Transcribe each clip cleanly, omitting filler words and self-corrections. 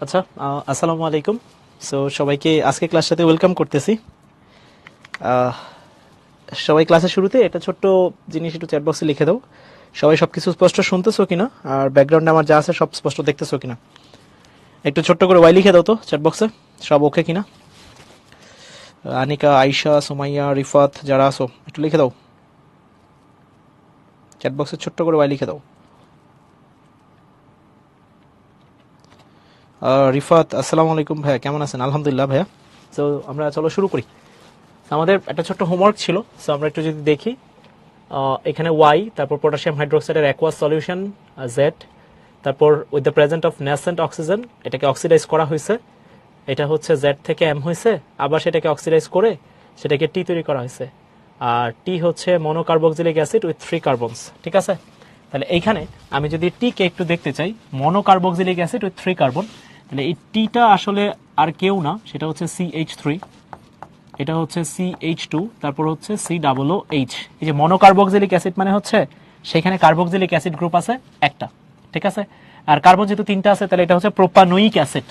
আচ্ছা, আসসালামু আলাইকুম। সো সবাইকে আজকে ক্লাস সাথে ওয়েলকাম করতেছি। সবাই ক্লাসের শুরুতে একটা ছোট্ট জিনিস একটু চ্যাট বক্সে লিখে দাও, সবাই সবকিছু স্পষ্ট শুনতেছো কিনা, আর ব্যাকগ্রাউন্ডে আমার যা আছে সব স্পষ্ট দেখতেছো কিনা। একটু ছোট্ট করে ওয়াই লিখে দাও তো চ্যাট বক্সে, সব ওকে কিনা। আনিকা, আয়শা, সুমাইয়া, রিফাত যারা আসো একটু লিখে দাও চ্যাট বক্সে, ছোট্ট করে ওয়াই লিখে দাও। রিফাত, আসসালামু আলাইকুম ভাইয়া, কেমন আছেন? আলহামদুলিল্লাহ ভাইয়া। তো আমরা চলো শুরু করি। আমাদের একটা ছোট্ট হোমওয়ার্ক ছিল, সো আমরা একটু যদি দেখি, এখানে ওয়াই, তারপর পটাশিয়াম হাইড্রোক্সাইডের অ্যাকোয়াস সলিউশন জেড, তারপর with the present of nascent oxygen এটাকে অক্সিডাইজ করা হয়েছে, এটা হচ্ছে জেড থেকে এম হয়েছে, আবার সেটাকে অক্সিডাইজ করে সেটাকে টি তৈরি করা হয়েছে, আর টি হচ্ছে মনোকার্বক্সিলিক অ্যাসিড উইথ 3 কার্বনস। ঠিক আছে, তাহলে এইখানে আমি যদি টিকে একটু দেখতে চাই, মনোকার্বক্সিলিক অ্যাসিড উইথ 3 কার্বন, তাহলে এই টিটা আসলে আর কেউ না, সেটা হচ্ছে CH3, এটা হচ্ছে CH2, তারপর হচ্ছে COOH। এই যে মনোকার্বক্সিলিক অ্যাসিড মানে হচ্ছে সেখানে কার্বক্সিলিক অ্যাসিড গ্রুপ আছে একটা, ঠিক আছে, আর কার্বন যেহেতু 3টা আছে তাহলে এটা হচ্ছে প্রোপানোয়িক অ্যাসিড।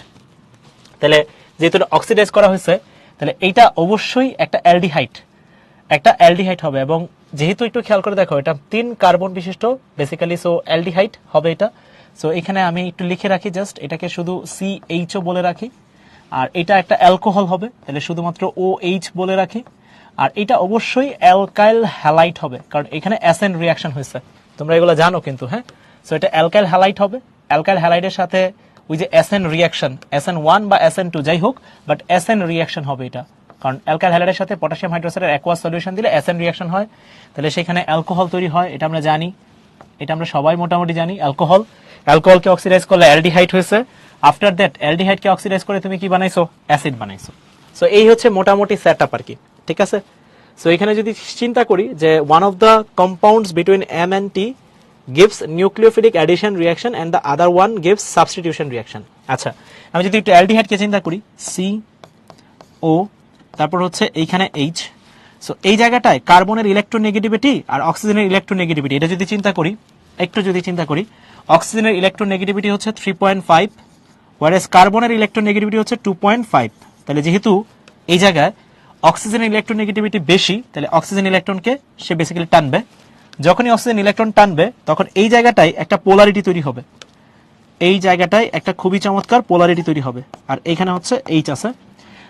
তাহলে যেহেতু অক্সিডাইজ করা হয়েছে তাহলে এইটা অবশ্যই একটা অ্যালডিহাইড হবে, এবং যেহেতু একটু খেয়াল করে দেখো এটা 3 কার্বন বিশিষ্ট বেসিক্যালি, সো অ্যালডিহাইড হবে এটা। সো এখানে আমি একটু লিখে রাখি, জাস্ট এটাকে শুধু CHO বলে রাখি, আর এটা একটা অ্যালকোহল হবে, তাহলে শুধুমাত্র OH বলে রাখি, আর এটা অবশ্যই অ্যালকাইল হ্যালাইড হবে, কারণ এখানে অ্যাসেন রিয়াকশন হয়েছে, তোমরা এগুলো জানো কিন্তু। হ্যাঁ, সো এটা অ্যালকাইল হ্যালাইড হবে। অ্যালকাইল হ্যালাইডের সাথে ওই যে অ্যাসেন রিয়াকশন, SN1 বা SN2 যাই হোক, বাট অ্যাসেন রিয়াকশন হবে এটা, কারণ অ্যালকাইল হ্যালাইডের সাথে পটাশিয়াম হাইড্রোক্সাইডের অ্যাকোয়াস সলিউশন দিলে অ্যাসেন রিয়াকশন হয়, তাহলে সেখানে অ্যালকোহল তৈরি হয়, এটা আমরা জানি, এটা আমরা সবাই মোটামুটি জানি। অ্যালকোহলকে অক্সিডাইজ করলে অ্যালডিহাইড হয়েছে, আফটার দ্যাট অ্যালডিহাইডকে অক্সিডাইজ করে তুমি কি বানাইছো? অ্যাসিড বানাইছো। সো এই হচ্ছে মোটামুটি সেটআপ আর কি, ঠিক আছে। সো এখানে যদি চিন্তা করি যে one of the compounds between M and T gives nucleophilic addition reaction and the other one gives substitution reaction। আচ্ছা, আমি যদি একটু অ্যালডিহাইডকে চিন্তা করি, CO, তারপর হচ্ছে এইখানে H। সো এই জায়গাটায় কার্বনের ইলেকট্রোনেগেটিভিটি আর অক্সিজেনের ইলেকট্রোনেগেটিভিটি এটা যদি চিন্তা করি, অক্সিজেনের ইলেকট্রোনেগেটিভিটি হচ্ছে 3.5, ওয়ারেস কার্বনের ইলেকট্রোনেগেটিভিটি হচ্ছে 2.5। তাহলে যেহেতু এই জায়গায় অক্সিজেনের ইলেকট্রোনেগেটিভিটি বেশি, তাহলে অক্সিজেন ইলেকট্রনকে সে বেসিক্যালি টানবে। যখনই অক্সিজেন ইলেকট্রন টানবে তখন এই জায়গাটায় একটা পোলারিটি তৈরি হবে, এই জায়গাটায় একটা খুবই চমৎকার পোলারিটি তৈরি হবে, আর এইখানে হচ্ছে H আছে।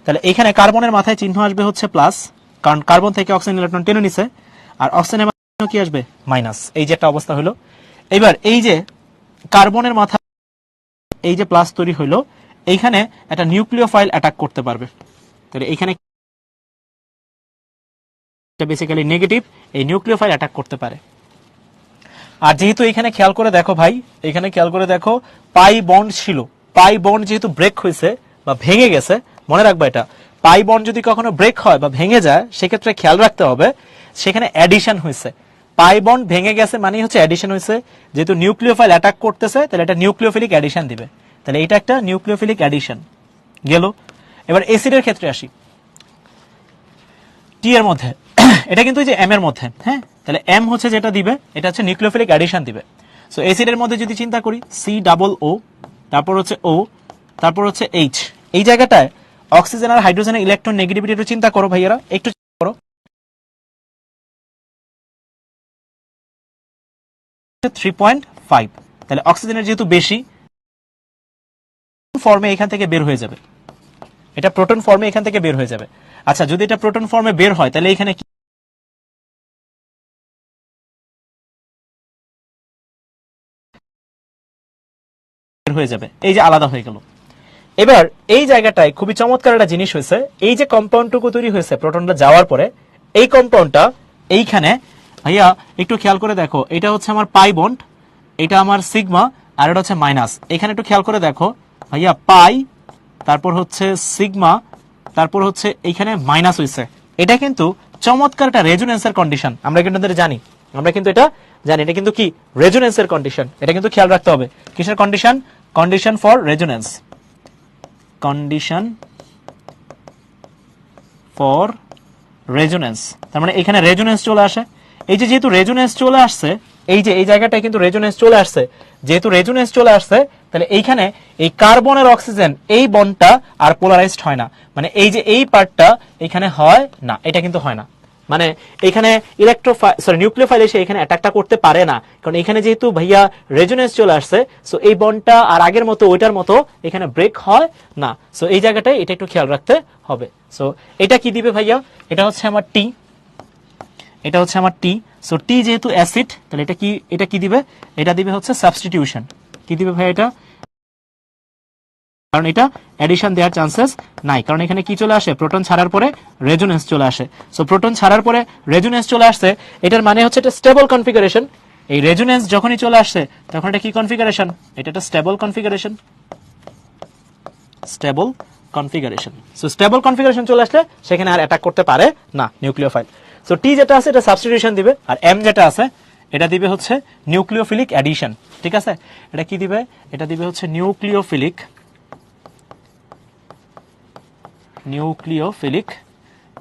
তাহলে এইখানে কার্বনের মাথায় চিহ্ন আসবে হচ্ছে প্লাস, কারণ কার্বন থেকে অক্সিজেন ইলেকট্রন টেনে নিছে, আর অক্সিজেনের মাথায় কি আসবে? মাইনাস। এই যে একটা অবস্থা হলো। এবার এই যে কার্বনের মাথায় এই যে প্লাস তৈরি হইলো, এইখানে একটা নিউক্লিওফাইল অ্যাটাক করতে পারবে, তাহলে এইখানে বেসিক্যালি নেগেটিভ, এই নিউক্লিওফাইল অ্যাটাক করতে পারে। আর যেহেতু এখানে খেয়াল করে দেখো ভাই, এখানে খেয়াল করে দেখো পাই বন্ড ছিল, পাই বন্ড যেহেতু ব্রেক হয়েছে বা ভেঙে গেছে, মনে রাখবা এটা, পাই বন্ড যদি কখনো ব্রেক হয় বা ভেঙে যায় সেক্ষেত্রে খেয়াল রাখতে হবে সেখানে অ্যাডিশন হয়েছে। পাই বন্ড ভেঙে গেছে মানে হচ্ছে অ্যাডিশন হয়েছে, যেহেতু নিউক্লিওফাইল অ্যাটাক করতেছে তাহলে এটা নিউক্লিওফিলিক অ্যাডিশন দিবে, তাহলে এটা একটা নিউক্লিওফিলিক অ্যাডিশন গেল। এবার অ্যাসিডের ক্ষেত্রে আসি, টি এর মধ্যে এটা কিন্তু এই যে এম এর মধ্যে, হ্যাঁ, তাহলে এম হচ্ছে যেটা দিবে এটা হচ্ছে নিউক্লিওফিলিক অ্যাডিশন দিবে। সো অ্যাসিডের মধ্যে যদি চিন্তা করি COO, তারপর হচ্ছে O, তারপর হচ্ছে H, এই জায়গাটায় অক্সিজেন আর হাইড্রোজেনের ইলেকট্রন নেগেটিভিটি একটু চিন্তা করো ভাইয়েরা, একটু করো, 3.5। তাহলে অক্সিজেনের যেহেতু বেশি ফর্মে এখান থেকে বের হয়ে যাবে, এটা প্রোটন ফর্মে এখান থেকে বের হয়ে যাবে। আচ্ছা, যদি এটা প্রোটন ফর্মে বের হয় তাহলে এখানে কি হয়ে যাবে? এই যে আলাদা হয়ে গেল। এবার এই জায়গাটায় খুবই চমৎকার একটা জিনিস হয়েছে, এই যে কম্পাউন্ডটুকু তৈরি হয়েছে প্রোটনটা যাওয়ার পরে, এই কম্পাউন্ডটা এইখানে ভাইয়া একটু খেয়াল করে দেখো, এটা হচ্ছে আমার পাই বন্ড, এটা আমার সিগমা, আর এটা হচ্ছে মাইনাস। এখানে একটু খেয়াল করে দেখো ভাইয়া, পাই, তারপর হচ্ছে সিগমা, তারপর হচ্ছে এইখানে মাইনাস হয়েছে। এটা কিন্তু চমৎকার একটা রেজোনেন্সের কন্ডিশন, আমরা কিন্তু জানি, এটা কিন্তু কি রেজোনেন্সের কন্ডিশন, এটা কিন্তু খেয়াল রাখতে হবে। কিসের condition? Condition for resonance, condition for resonance, তার মানে এখানে রেজোনেন্স চলে আসে। এই যে যেহেতু রেজোনেন্স চলে আসছে, এই যে এই জায়গাটায় কিন্তু রেজোনেন্স চলে আসছে, যেহেতু রেজোনেন্স চলে আসছে তাহলে এইখানে এই কার্বন আর অক্সিজেন এই বন্ডটা আর পোলারাইজড হয় না, মানে এই যে এই পার্টটা এখানে হয় না, এটা কিন্তু হয় না, মানে এখানে নিউক্লিওফাইল এসে এখানে অ্যাটাকটা করতে পারে না, কারণ এখানে যেহেতু ভাইয়া রেজোনেন্স চলে আসছে, সো এই বন্ডটা আর আগের মতো ওইটার মতো এখানে ব্রেক হয় না। সো এই জায়গাটায় এটা একটু খেয়াল রাখতে হবে। সো এটা কি দিবে ভাইয়া, এটা হচ্ছে আমার টি, এটা হচ্ছে আমার টি। সো টি যেহেতু অ্যাসিড, তাহলে এটা কি দিবে, এটা দিবে হচ্ছে সাবস্টিটিউশন। কি দিবে ভাই এটা, কারণ এটা এডিশন দেওয়ার চান্সেস নাই, কারণ এখানে কি চলে আসে, প্রোটন ছাড়ার পরে রেজোনেন্স চলে আসে। সো প্রোটন ছাড়ার পরে রেজোনেন্স চলে আসছে, এটার মানে হচ্ছে এটা স্টেবল কনফিগারেশন। এই রেজোনেন্স যখনই চলে আসছে তখন এটা কি কনফিগারেশন, এটা একটা stable configuration, stable configuration. So stable configuration চলে আসলে সেখানে আর অ্যাটাক করতে পারে না নিউক্লিওফাইল। সো টি যেটা আছে এটা সাবস্টিটিউশন দিবে, আর এম যেটা আছে এটা দিবে হচ্ছে নিউক্লিওফিলিক অ্যাডিশন। ঠিক আছে, এটা কি দিবে, এটা দিবে হচ্ছে নিউক্লিওফিলিক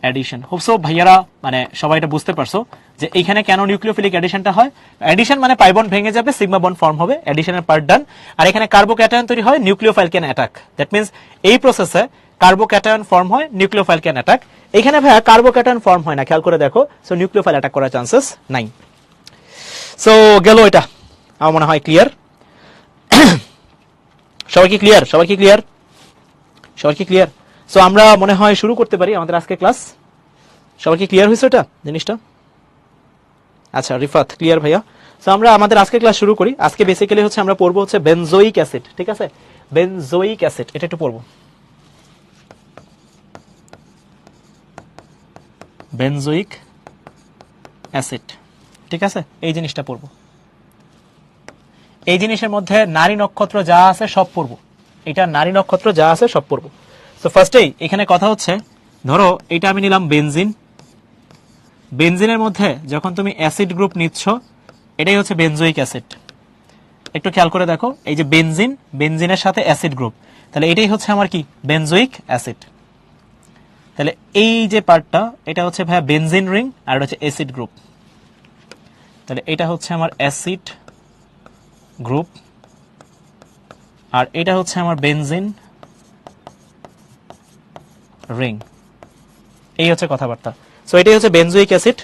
অ্যাডিশন। হোপসো ভাইয়ারা মানে সবাই এটা বুঝতে পারছো যে এইখানে কেন নিউক্লিওফিলিক অ্যাডিশনটা হয়। অ্যাডিশন মানে পাই বন্ড ভেঙে যাবে, সিগমা বন্ড ফর্ম হবে, অ্যাডিশনের পার্ট ডান। আর এখানে কার্বোক্যাটায়ন তৈরি হয়, nucleophile can attack. That means এই প্রসেসে কার্বোক্যাটায়ন ফর্ম হয়, নিউক্লিওফাইল ক্যান অ্যাটাক। এখানে ভাইয়া কার্বোক্যাটায়ন ফর্ম হয় না, খেয়াল করে দেখো। সো নিউক্লিওফাইল অ্যাটাক করার চান্সেস নাই। সো গেল এটা, আমার মনে হয় ক্লিয়ার। সবাই কি ক্লিয়ার, সবাই কি ক্লিয়ার, সবাই কি ক্লিয়ার? সো আমরা মনে হয় শুরু করতে পারি আমাদের আজকে ক্লাস। সবাই কি ক্লিয়ার হয়েছে এটা জিনিসটা? আচ্ছা রিফাত ক্লিয়ার ভাইয়া। সো আমরা আমাদের আজকে ক্লাস শুরু করি। আজকে বেসিক্যালি হচ্ছে আমরা পড়বো হচ্ছে বেনজোইক অ্যাসিড। ঠিক আছে, বেনজোইক অ্যাসিড এটা একটু পড়বো। বেনজোইক অ্যাসিড, ঠিক আছে, এই জিনিসটা পড়বো। এই জিনিসের মধ্যে নারী নক্ষত্র যা আছে সব পড়বো, এটা নারী নক্ষত্র যা আছে সব পড়বো। তো ফার্স্টেই এখানে কথা হচ্ছে, ধরো এটা আমি নিলাম বেনজিন। বেনজিনের মধ্যে যখন তুমি অ্যাসিড গ্রুপ নিচ্ছ, এটাই হচ্ছে বেনজোইক অ্যাসিড। একটু খেয়াল করে দেখো, এই যে বেনজিন, বেনজিনের সাথে অ্যাসিড গ্রুপ, তাহলে এটাই হচ্ছে আমার কি বেনজোইক অ্যাসিড। তাহলে এই যে পার্টটা এটা হচ্ছে ভাইয়া বেনজিন রিং, আর এটা হচ্ছে অ্যাসিড গ্রুপ। তাহলে এটা হচ্ছে আমার অ্যাসিড গ্রুপ, আর এটা হচ্ছে আমার বেনজিন রিং। এই হচ্ছে কথাবার্তা। সো এটাই হচ্ছে বেনজোইক অ্যাসিড।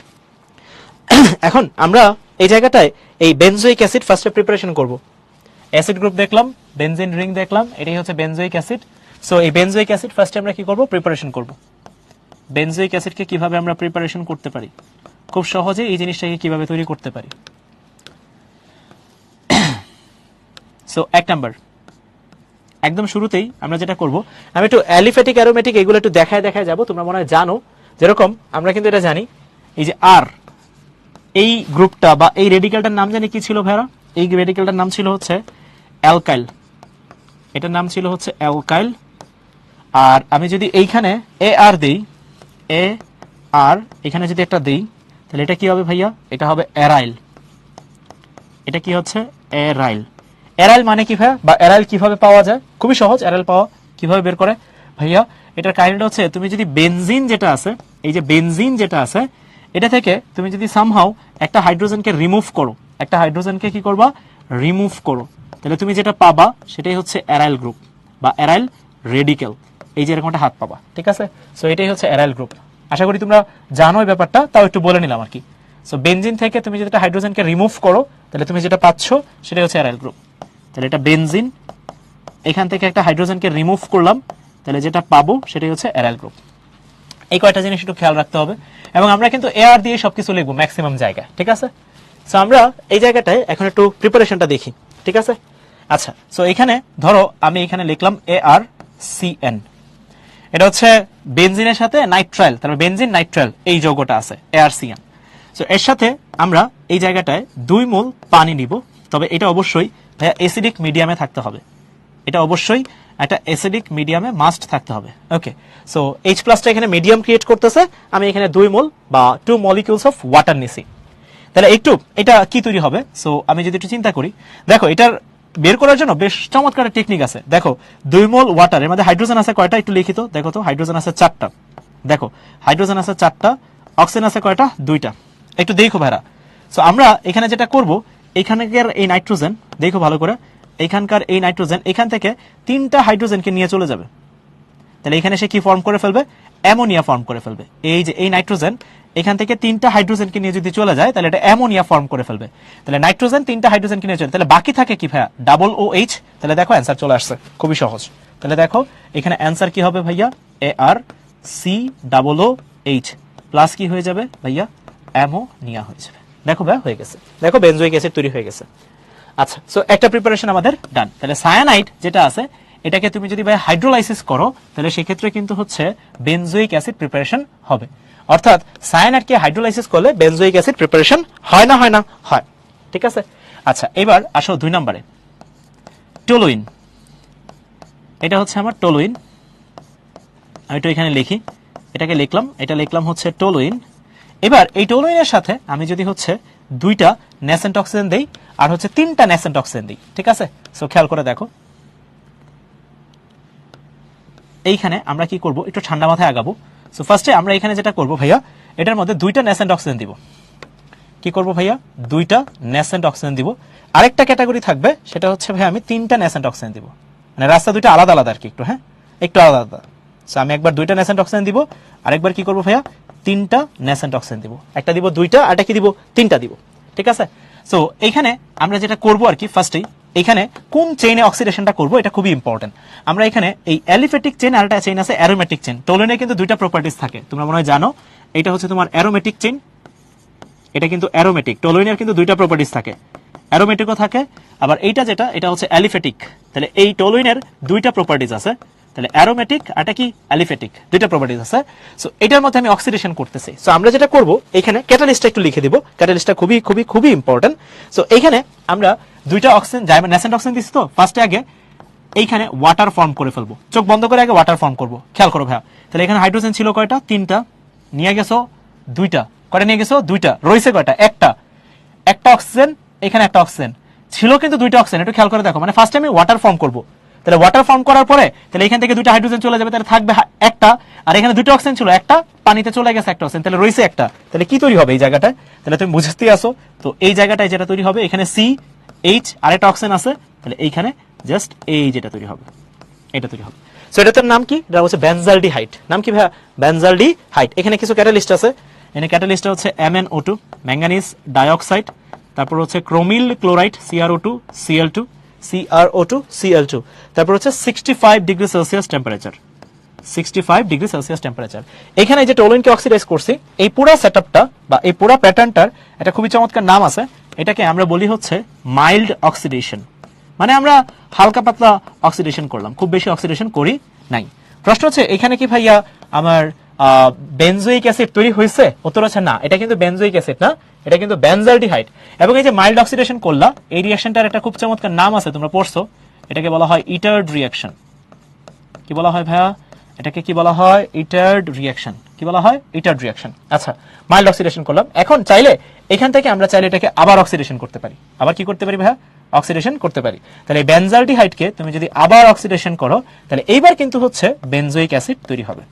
এখন আমরা এই জায়গাটায় এই বেনজোইক অ্যাসিড ফার্স্টে প্রিপারেশন করব। অ্যাসিড গ্রুপ দেখলাম, বেনজিন রিং দেখলাম, এটাই হচ্ছে বেনজোইক অ্যাসিড। সো এই বেনজোইক অ্যাসিড ফার্স্টে আমরা কি করব, প্রিপারেশন করব। বেনজোইক অ্যাসিডকে কিভাবে আমরা প্রিপারেশন করতে পারি, খুব সহজে এই জিনিসটাকে কিভাবে তৈরি করতে পারি। সো এক নাম্বার, একদম শুরুতেই আমরা যেটা করব, আমি একটু অ্যালিফ্যাটিক অ্যারোমেটিক এগুলো একটু দেখায় যাব। তোমরা মনে হয় জানো, যেরকম আমরা কিন্তু এটা জানি, এই যে আর এই গ্রুপটা বা এই রেডিক্যালটার নাম জানি কি ছিল ভাইরা, এই রেডিক্যালটার নাম ছিল হচ্ছে অ্যালকাইল, এটার নাম ছিল হচ্ছে অ্যালকাইল। আর আমি যদি এইখানে এ আর দেই, এ আর এখানে যদি একটা দেই, তাহলে এটা কি হবে ভাইয়া, এটা হবে অ্যারাইল। এটা কি হচ্ছে অ্যারাইল। অ্যারাইল মানে কি ভাইয়া, বা অ্যারাইল কিভাবে পাওয়া যায়, খুবই সহজ। অ্যারাইল পাওয়া কিভাবে বের করে ভাইয়া, এটার কাহিনীটা হচ্ছে, তুমি যদি বেনজিন যেটা আছে, এই যে বেনজিন যেটা আছে, এটা থেকে তুমি যদি সামহাও একটা হাইড্রোজেনকে রিমুভ করো, একটা হাইড্রোজেনকে কি করবা, রিমুভ করো, তাহলে তুমি যেটা পাবা সেটাই হচ্ছে অ্যারাইল গ্রুপ বা অ্যারাইল রেডিক্যাল। এই যে এরকম একটা হাত পাবা, ঠিক আছে। সো এটাই হচ্ছে অ্যারাইল গ্রুপ। আশা করি তোমরা জানো এই ব্যাপারটা, তাও একটু বলে নিলাম আর কি। সো বেনজিন থেকে তুমি যদি একটা হাইড্রোজেনকে রিমুভ করো, তাহলে তুমি যেটা পাচ্ছ সেটাই হচ্ছে অ্যারাইল গ্রুপ। তাহলে এটা বেনজিন, এখান থেকে একটা হাইড্রোজেনকে রিমুভ করলাম, তাহলে যেটা পাবো সেটাই হচ্ছে অ্যারাইল গ্রুপ। এই কয়টা জিনিস একটু খেয়াল রাখতে হবে, এবং আমরা কিন্তু এআর দিয়ে সবকিছু লিখবো ম্যাক্সিমাম জায়গায়, ঠিক আছে। সো আমরা এই জায়গাটায় এখন একটু প্রিপারেশনটা দেখি, ঠিক আছে। আচ্ছা, সো এখানে ধরো আমি এখানে লিখলাম ArCN, এটা হচ্ছে বেনজিনের সাথে নাইট্রাইল, তারপর বেনজিন নাইট্রাইল এই যৌগটা আছে ArCN। সো এর সাথে আমরা এই জায়গাটায় 2 মোল পানি নিব, তবে এটা অবশ্যই অ্যাসিডিক মিডিয়ামে থাকতে হবে, এটা অবশ্যই একটা অ্যাসিডিক মিডিয়ামে মাস্ট থাকতে হবে। ওকে, সো H+ এখানে মিডিয়াম ক্রিয়েট করতেছে, আমি এখানে 2 মোল বা 2 মলিকিউলস অফ ওয়াটার নিছি। তাহলে একটু এটা কি তৈরি হবে, সো আমি যদি একটু চিন্তা করি, দেখো এটার বের করার জন্য বেশ চমৎকার টেকনিক আছে। দেখো 2 মোল ওয়াটার, এর মধ্যে হাইড্রোজেন আছে কয়টা একটু লিখিত, দেখো তো হাইড্রোজেন আছে 4টা, দেখো হাইড্রোজেন আছে 4টা, অক্সিজেন আছে কয়টা, 2টা, একটু দেখো ভাইরা। সো আমরা এখানে যেটা করব, এখানে এই নাইট্রোজেন দেখো ভালো করে, এখানকার এই নাইট্রোজেন এখান থেকে 3টা হাইড্রোজেনকে নিয়ে চলে যাবে, তাহলে এখানে সে কি ফর্ম করে ফেলবে, অ্যামোনিয়া ফর্ম করে ফেলবে। এই যে এই নাইট্রোজেন এখান থেকে 3টা হাইড্রোজেনকে নিয়ে যদি চলে যায় তাহলে এটা অ্যামোনিয়া ফর্ম করে ফেলবে। তাহলে নাইট্রোজেন 3টা হাইড্রোজেনকে নিয়ে চলে, তাহলে বাকি থাকে কি ভাইয়া, ডাবল ও এইচ। তাহলে দেখো অ্যান্সার চলে আসছে, খুবই সহজ। তাহলে দেখো এখানে অ্যান্সার কি হবে ভাইয়া, AR COOH প্লাস কি হয়ে যাবে ভাইয়া, অ্যামোনিয়া হয়ে যাবে। দেখো ভাইয়া হয়ে গেছে, দেখো বেনজোইক অ্যাসিড তৈরি হয়ে গেছে। আচ্ছা, সো একটা প্রিপারেশন আমাদের ডান। তাহলে সায়ানাইড যেটা আছে এটাকে তুমি যদি ভাই হাইড্রোলাইসিস করো তাহলে সেক্ষেত্রে কিন্তু হচ্ছে বেনজোইক অ্যাসিড প্রিপারেশন হবে। অর্থাৎ সায়ানাইডকে হাইড্রোলাইসিস করলে বেনজোইক অ্যাসিড প্রিপারেশন হয় না, হয় না, হয়। ঠিক আছে। আচ্ছা, এবার আসো 2 নম্বরে, টলুইন। এটা হচ্ছে আমার টলুইন, আমি তো এখানে লিখি, এটাকে লিখলাম, এটা লিখলাম হচ্ছে টলুইন। এবার এই টলুইনের সাথে আমি যদি হচ্ছে 2টা ন্যাসেন্ট অক্সিজেন দেই আর হচ্ছে 3টা ন্যাসেন্ট অক্সিজেন দিই, ঠিক আছে। সো খেয়াল করে দেখো, এইখানে আমরা কি করব, একটু ঠান্ডা মাথায় আগাবো। সো ফার্স্টে আমরা এখানে যেটা করব ভাইয়া, এটার মধ্যে 2টা ন্যাসেন্ট অক্সিজেন দিব। কি করব ভাইয়া, 2টা ন্যাসেন্ট অক্সিজেন দিব। আরেকটা ক্যাটাগরি থাকবে, সেটা হচ্ছে ভাইয়া আমি 3টা ন্যাসেন্ট অক্সিজেন দিব, মানে রাস্তা 2টা আলাদা আলাদা আর কি, একটু, হ্যাঁ, একটু আলাদা আলাদা। সো আমি একবার 2টা ন্যাসেন্ট অক্সিজেন দিব, আরেকবার কি করব ভাইয়া, 3টা ন্যাসেন্ট অক্সিজেন দিব। একটা দিব 2টা, আরেকটা কি দিব, 3টা দিব, ঠিক আছে। সো এইখানে আমরা যেটা করব আর কি, ফার্স্টেই এখানে কোন চেইনে অক্সিডেশনটা করব এটা খুবই ইম্পর্টেন্ট। আমরা এখানে এই অ্যালিফেটিক চেইন আর একটা চেইন আছে অ্যারোমেটিক চেইন। টলুইনে কিন্তু 2টা প্রপার্টিজ থাকে, তোমরা মনে হয় জানো। এটা হচ্ছে তোমার অ্যারোমেটিক চেইন, এটা কিন্তু অ্যারোমেটিক। টলুইনের কিন্তু 2টা প্রপার্টিজ থাকে, অ্যারোমেটিকও থাকে, আবার এইটা যেটা এটা হচ্ছে অ্যালিফেটিক। তাহলে এই টলুইনের 2টা প্রপার্টিজ আছে, তাহলে অ্যারোমেটিক আর এটা কি অ্যালিফেটিক, 2টা প্রপার্টিজ আছে। সো এটার মধ্যে আমি অক্সিডেশন করতেছি। সো আমরা যেটা করব এখানে ক্যাটালিস্টটা একটু লিখে দিব, ক্যাটালিস্টটা খুবই খুবই খুবই ইম্পর্টেন্ট। সো এখানে আমরা 2টা অক্সিজেন যাই ন্যাসেন্ট অক্সিজেন দিচ্ছি, তো ফার্স্টে আগে এইখানে ওয়াটার ফর্ম করে ফেলবো, চোখ বন্ধ করে আগে ওয়াটার ফর্ম করব। খেয়াল করো ভাইয়া, তাহলে এখানে হাইড্রোজেন ছিল কয়টা, 3টা, নিয়ে গেছো 2টা, কয়টা নিয়ে গেছো, 2টা, রয়েছে কয়টা, একটা অক্সিজেন, এখানে একটা অক্সিজেন ছিল কিন্তু 2টা অক্সিজেন, একটু খেয়াল করে দেখো। মানে ফার্স্টে আমি ওয়াটার ফর্ম করব, তাহলে ওয়াটার ফর্ম করার পরে তাহলে এখান থেকে 2টা হাইড্রোজেন চলে যাবে, তাহলে থাকবে একটা, আর এখানে 2টা অক্সিজেন ছিল, একটা পানিতে চলে গেছে, একটা অক্সিজেন, তাহলে রয়েছে একটা। তাহলে কি তৈরি হবে এই জায়গাটায়, তাহলে তুমি বুঝতেই আসো। তো এই জায়গাটায় যেটা তৈরি হবে, এখানে CH আর একটা অক্সিজেন আছে, তাহলে এইখানে জাস্ট এই যেটা তৈরি হবে, এটা তৈরি হবে। সো এটার নাম কি, এটা হচ্ছে বেনজালডিহাইড। নাম কি ভাইয়া, বেনজালডিহাইড। এখানে কিছু ক্যাটালিস্ট আছে, এখানে ক্যাটালিস্ট হচ্ছে MnO2, ম্যাঙ্গানিজ ডাইঅক্সাইড, তারপর হচ্ছে ক্রোমিল ক্লোরাইড CrO2, তারপর হচ্ছে 65 degree Celsius temperature, 65 degree Celsius temperature. এখানে যে টলুইনকে অক্সিডাইজ করছি, এই পুরো সেটআপটা বা এই পুরো প্যাটার্নটার একটা খুবই চমৎকার নাম আছে, এটাকে আমরা বলি হচ্ছে মাইল্ড অক্সিডেশন। মানে আমরা হালকা পাতলা অক্সিডেশন করলাম, খুব বেশি অক্সিডেশন করি নাই। প্রশ্ন হচ্ছে এখানে কি ভাইয়া আমার বেনজোইক অ্যাসিড তৈরি হয়েছে, উত্তর হচ্ছে না, এটা কিন্তু বেনজোইক অ্যাসিড না, এটা কিন্তু বেনজালডিহাইড। এবং এই যে মাইল্ড অক্সিডেশন করলা, এই রিঅ্যাকশনটার একটা খুব চমৎকার নাম আছে, তোমরা পড়ছো, এটাকে বলা হয় ইটার্ড রিঅ্যাকশন। কি বলা হয় ভাইয়া, এটাকে কি বলা হয়, ইটার্ড রিঅ্যাকশন। কি বলা হয়, ইটার্ড রিঅ্যাকশন। আচ্ছা, মাইল্ড অক্সিডেশন করলাম, এখন চাইলে এখান থেকে আমরা চাইলে এটাকে আবার অক্সিডেশন করতে পারি। আবার কি করতে পারি ভাইয়া, অক্সিডেশন করতে পারি। তাহলে এই বেনজালডিহাইডকে তুমি যদি আবার অক্সিডেশন করো, তাহলে এইবার কিন্তু হচ্ছে বেনজোইক অ্যাসিড তৈরি হবে।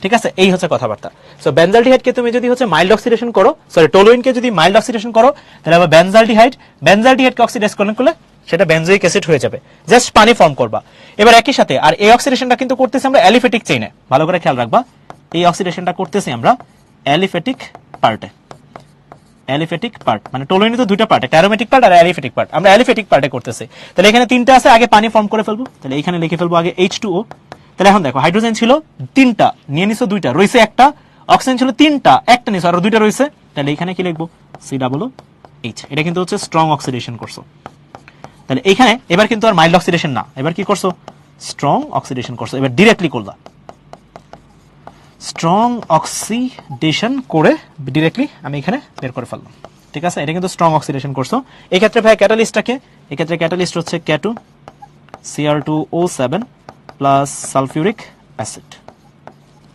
ঠিক আছে, এই হচ্ছে কথাবার্তা। সো বেনজালডিহাইডকে তুমি যদি হচ্ছে মাইল্ড অক্সিডেশন করো, সরি টলুইনকে যদি মাইল্ড অক্সিডেশন করো, তাহলে আবার বেনজালডিহাইডকে অক্সিডাইজ করলে সেটা বেনজোইক অ্যাসিড হয়ে যাবে, জাস্ট পানি ফর্ম করবা। এবার একই সাথে আর এই অক্সিডেশনটা কিন্তু করতেছি আমরা অ্যালিফেটিক চেইনে, ভালো করে খেয়াল রাখবা, এই অক্সিডেশনটা করতেছি আমরা অ্যালিফেটিক পার্টে। অ্যালিফেটিক পার্ট মানে টলুইনে তো 2টা পার্ট, একটা অ্যারোমেটিক পার্ট আর অ্যালিফেটিক পার্ট, আমরা অ্যালিফেটিক পার্টে করতেছি। তাহলে এখানে 3টা আছে, আগে পানি ফর্ম করে ফেলবো, তাহলে এখানে লিখে ফেলবো আগে H2O। তাহলে এখন দেখো হাইড্রোজেন ছিল 3টা, নিয়ে নিছো 2টা, রয়েছে একটা, অক্সিজেন ছিল 3টা, একটা নিছো আর 2টা রয়েছে, তাহলে এখানে কি লিখবো, COOH। এটা কিন্তু হচ্ছে স্ট্রং অক্সিডেশন করছো। তাহলে এখানে এবার কিন্তু আর মাইল্ড অক্সিডেশন না, এবার কি করছো, স্ট্রং অক্সিডেশন করছো। এবার ডিরেক্টলি করলা, স্ট্রং অক্সিডেশন করে ডিরেক্টলি আমি এখানে বের করে ফেললাম। ঠিক আছে, এটা কিন্তু স্ট্রং অক্সিডেশন করছো। এই ক্ষেত্রে ভাই ক্যাটালিস্টটাকে, এই ক্ষেত্রে ক্যাটালিস্ট হচ্ছে K2 Cr2O7 plus sulphuric acid.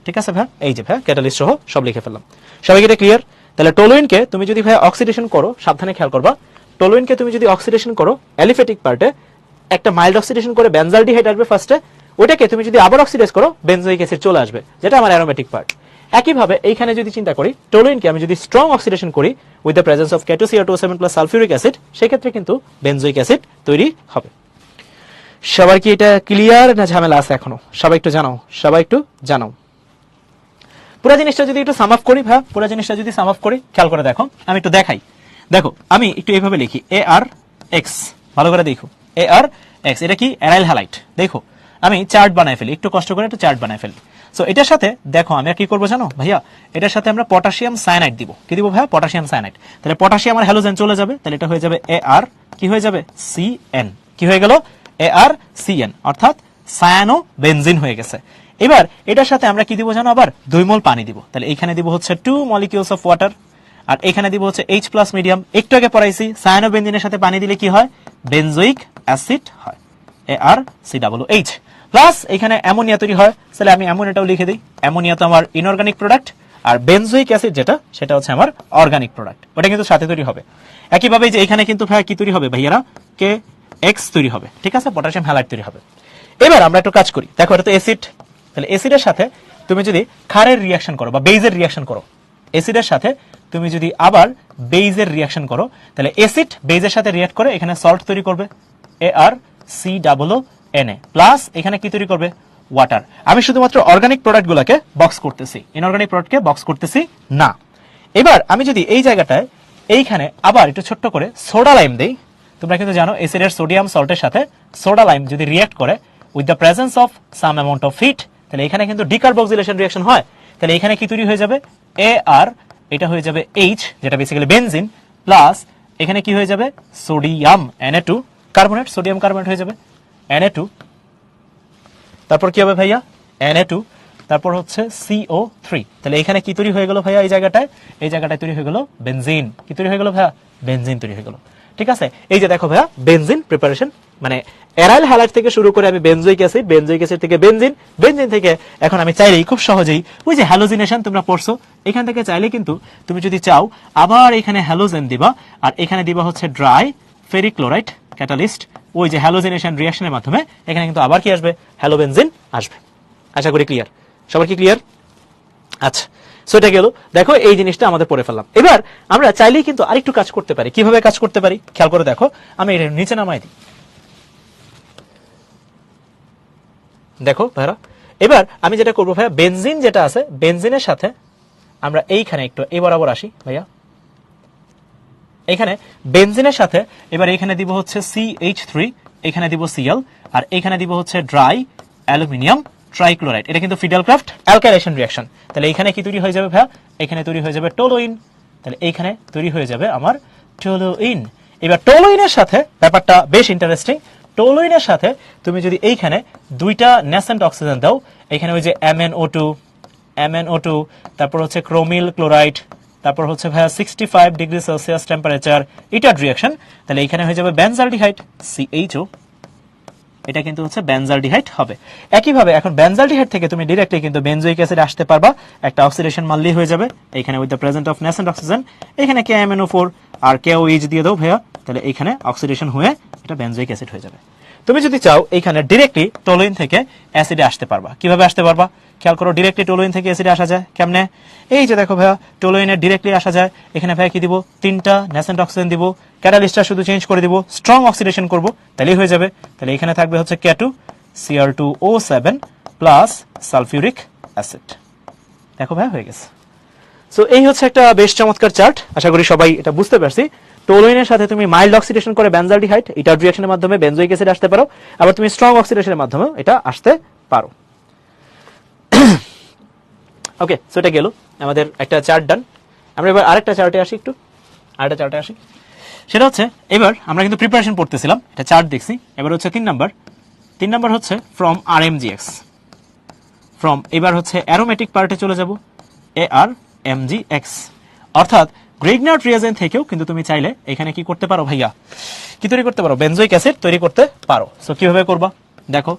ঠিক আছে ভাই, এই যে ভাই ক্যাটালিস্ট সহ সব লিখে ফেললাম। সবাইকে এটা ক্লিয়ার? তাহলে টলুইনকে তুমি যদি ভাই অক্সিডেশন করো, সাবধানে খেয়াল করবা, টলুইনকে তুমি যদি অক্সিডেশন করো অ্যালিফেটিক পার্টে, একটা মাইল্ড অক্সিডেশন করে বেনজালডিহাইড আসবে ফার্স্টে, ওটাকে তুমি যদি আবার অক্সিডাইজ করো বেনজোইক অ্যাসিড চলে আসবে, যেটা আমার অ্যারোমেটিক পার্ট। একইভাবে এইখানে যদি চিন্তা করি টোলুইনকে আমি যদি স্ট্রং অক্সিডেশন করি with the presence of K2Cr2O7 plus sulphuric acid, সেক্ষেত্রে কিন্তু বেনজোইক অ্যাসিড তৈরি হবে। সবার কি এটা ক্লিয়ার না ঝামেলা আছে এখনো? সবাই একটু জানাও। পুরো জিনিসটা যদি একটু সাম আপ করি ভাই, পুরো জিনিসটা যদি সাম আপ করি, খেয়াল করে দেখো, আমি একটু দেখাই। দেখো আমি একটু এইভাবে লিখি ArX, ভালো করে দেখো ArX, এটা কি অ্যারাইল হ্যালাইড। দেখো আমি চার্ট বানাই ফেলি, একটু কষ্ট করে একটা চার্ট বানাই ফেলি। সো এটার সাথে দেখো আমি কি করবো জানো ভাইয়া, এটার সাথে আমরা পটাশিয়াম সায়ানাইড দিব। কি দিব ভাইয়া? Potassium cyanide. তাহলে পটাশিয়াম আর হ্যালোজেন চলে যাবে, তাহলে এটা হয়ে যাবে AR, কি হয়ে যাবে? CN। কি হয়ে গেল? ArCN, অর্থাৎ সায়ানো বেনজিন হয়ে গেছে। এবার এটার সাথে আমরা কি দিব জানো? আবার 2 মোল পানি দিব। তাহলে এখানে দিব হচ্ছে 2 মলিকিউলস অফ ওয়াটার, আর এখানে দিব হচ্ছে H+ মিডিয়াম। একটু আগে পড়াইছি সায়ানো বেনজিনের সাথে পানি দিলে কি হয়? বেনজোইক অ্যাসিড হয়, ArCOOH। প্লাস এখানে অ্যামোনিয়া তৈরি হয়, তাহলে আমি অ্যামোনিয়াটাও লিখে দিই। অ্যামোনিয়া তো আমার ইনঅর্গানিক প্রোডাক্ট, আর বেনজোইক অ্যাসিড যেটা, সেটা হচ্ছে আমার অর্গানিক প্রোডাক্ট, ওটা কিন্তু সাথে তৈরি হবে। একইভাবে যে এখানে কিন্তু ভাইয়া কি তৈরি হবে ভাইয়ারা? KX তৈরি হবে, ঠিক আছে, পটাশিয়াম হ্যালাইড তৈরি হবে। এবার আমরা একটু কাজ করি, দেখো এটা তো অ্যাসিড, তাহলে অ্যাসিডের সাথে তুমি যদি ক্ষারের রিঅ্যাকশন করো বা বেইজের রিঅ্যাকশন করো, অ্যাসিডের সাথে তুমি যদি আবার বেইজের রিঅ্যাকশন করো, তাহলে অ্যাসিড বেইজের সাথে রিঅ্যাক্ট করে এখানে সল্ট তৈরি করবে, ArCOONA, প্লাস এখানে কি তৈরি করবে? ওয়াটার। আমি শুধুমাত্র অর্গানিক প্রোডাক্টগুলোকে বক্স করতেছি, ইনঅর্গানিক প্রোডাক্টকে বক্স করতেছি না। এবার আমি যদি এই জায়গাটায় এইখানে আবার একটু ছোট্ট করে সোডা লাইম দেই, তোমরা কিন্তু জানো অ্যাসিডের সোডিয়াম সল্টের সাথে সোডা লাইম যদি রিঅ্যাক্ট করে with the presence of some amount of heat, তাহলে এখানে কিন্তু ডিকার্বক্সিলেশন রিঅ্যাকশন হয়। তাহলে এখানে কি তৈরি হয়ে যাবে? AR, এটা হয়ে যাবে H, যেটা বেসিক্যালি বেনজিন, প্লাস এখানে কি হয়ে যাবে? Sodium Na2 carbonate, sodium carbonate হয়ে যাবে Na2, তারপর কি হবে ভাইয়া? Na2, তারপর হচ্ছে CO3। তাহলে এখানে কি তৈরি হয়ে গেল ভাইয়া? এই জায়গাটায় তৈরি হয়ে গেল বেনজিন। কি তৈরি হয়ে গেল ভাইয়া? বেনজিন তৈরি হয়ে গেল, ঠিক আছে। এই যে দেখো ভাইয়া, বেনজিন প্রিপারেশন, মানে অ্যারাইল হ্যালাইড থেকে শুরু করে আমি বেনজোইক অ্যাসিড, বেনজোইক অ্যাসিড থেকে বেনজিন, বেনজিন থেকে এখন আমি চাইলেই খুব সহজেই ওই যে হ্যালোজিনেশন তোমরা পড়ছো, এখান থেকে চাইলে কিন্তু তুমি যদি চাও আবার এখানে হ্যালোজেন দিবা, আর এখানে দিবা হচ্ছে ড্রাই ফেরিক ক্লোরাইড ক্যাটালিস্ট, ওই যে হ্যালোজিনেশন রিঅ্যাকশনের মাধ্যমে এখানে কিন্তু আবার কি আসবে? হ্যালোবেনজিন আসবে। আশা করি ক্লিয়ার, সবার কি ক্লিয়ার? আচ্ছা, সো এটা গেল। দেখো এই জিনিসটা আমাদের পড়ে ফেললাম। এবার আমরা চাইলেই কিন্তু আরেকটু কাজ করতে পারি। কিভাবে কাজ করতে পারি খেয়াল করে দেখো, আমি এটা নিচে নামাই দিই। দেখো ভাইরা, এবার আমি যেটা করবো ভাইয়া, বেনজিন যেটা আছে, বেনজিনের সাথে আমরা এইখানে একটু এই বরাবর আসি ভাইয়া, এখানে বেনজিনের সাথে এবার এখানে দিব হচ্ছে CH3, এখানে দিব Cl, আর এখানে দিব হচ্ছে ড্রাই অ্যালুমিনিয়াম ট্রাইক্লোরাইড। এটা কিন্তু ফিডেলক্রাফট অ্যালকাইলেশন রিঅ্যাকশন। তাহলে এখানে কি তৈরি হয়ে যাবে ভাইয়া? এখানে তৈরি হয়ে যাবে টোলুইন। তাহলে এইখানে তৈরি হয়ে যাবে আমার টোলুইন। এবার টোলুইনের সাথে ব্যাপারটা বেশ ইন্টারেস্টিং। টোলুইনের সাথে তুমি যদি এইখানে 2টা ন্যাসেন্ট অক্সিজেন দাও, এখানে ওই যে MnO2, তারপর হচ্ছে ক্রোমিল ক্লোরাইড, তারপর হচ্ছে ভাইয়া 65 ডিগ্রি সেলসিয়াস টেম্পারেচার, ইটার রিঅ্যাকশন, তাহলে এখানে হয়ে যাবে বেনজালডিহাইড CHO, এটা কিন্তু হচ্ছে বেনজালডিহাইড হবে। একইভাবে এখন বেনজালডিহাইড থেকে তুমি ডাইরেক্টলি কিন্তু বেনজোইক অ্যাসিড আসতে পারবা, একটা অক্সিডেশন মারলেই হয়ে যাবে। এখানে with the present of nascent oxygen, এখানে KMnO4 আর KOH দিয়ে দাও ভাইয়া, তাহলে এখানে অক্সিডেশন হয়ে এটা বেনজোইক অ্যাসিড হয়ে যাবে। তুমি যদি চাও এখানে ডাইরেক্টলি টোলুইন থেকে অ্যাসিডে আসতে পারবা। কিভাবে আসতে পারবা খেয়াল করো, ডাইরেক্টলি টোলুইন থেকে অ্যাসিডে আসা যায় কেমনে? এই যে দেখো ভাইয়া, টোলুইনে ডাইরেক্টলি আসা যায়। এখানে ভাইয়া কি দিব? 3টা ন্যাসেন্ট অক্সিজেন দিব, ক্যাটালিস্টটা শুধু চেঞ্জ করে দিব, স্ট্রং অক্সিডেশন করব, তাহলেই হয়ে যাবে। তাহলে এখানে থাকবে হচ্ছে K2Cr2O7 প্লাস সালফিউরিক অ্যাসিড। দেখো ভাইয়া হয়ে গেছে। সো এই হচ্ছে একটা বেশ চমৎকার চার্ট, আশা করি সবাই এটা বুঝতে পারছি। টোলুইনের সাথে তুমি মাইল্ড অক্সিডেশন করে বেনজালডিহাইড, এটা রিঅ্যাকশনের মাধ্যমে বেনজোইক অ্যাসিড আসতে পারো, আবার তুমি স্ট্রং অক্সিডেশনের মাধ্যমে এটা আসতে পারো। ওকে, সো এটা গেল আমাদের একটা চার্ট ডান। আমরা এবার আরেকটা চার্টে আসি, সেটা হচ্ছে এবার আমরা কিন্তু প্রিপারেশন পড়তেছিলাম, এটা চার্ট দেখছি। এবার হচ্ছে 3 নাম্বার হচ্ছে ফ্রম RMGX, ফ্রম, এবার হচ্ছে অ্যারোমেটিক পার্টে চলে যাব, ARMGX, অর্থাৎ গ্রিগনার্ড রিয়েজেন্ট থেকেও কিন্তু তুমি চাইলে এখানে কি করতে পারো ভাইয়া? কি তৈরি করতে পারো? বেনজোইক অ্যাসিড তৈরি করতে পারো। সো কিভাবে করবা দেখো,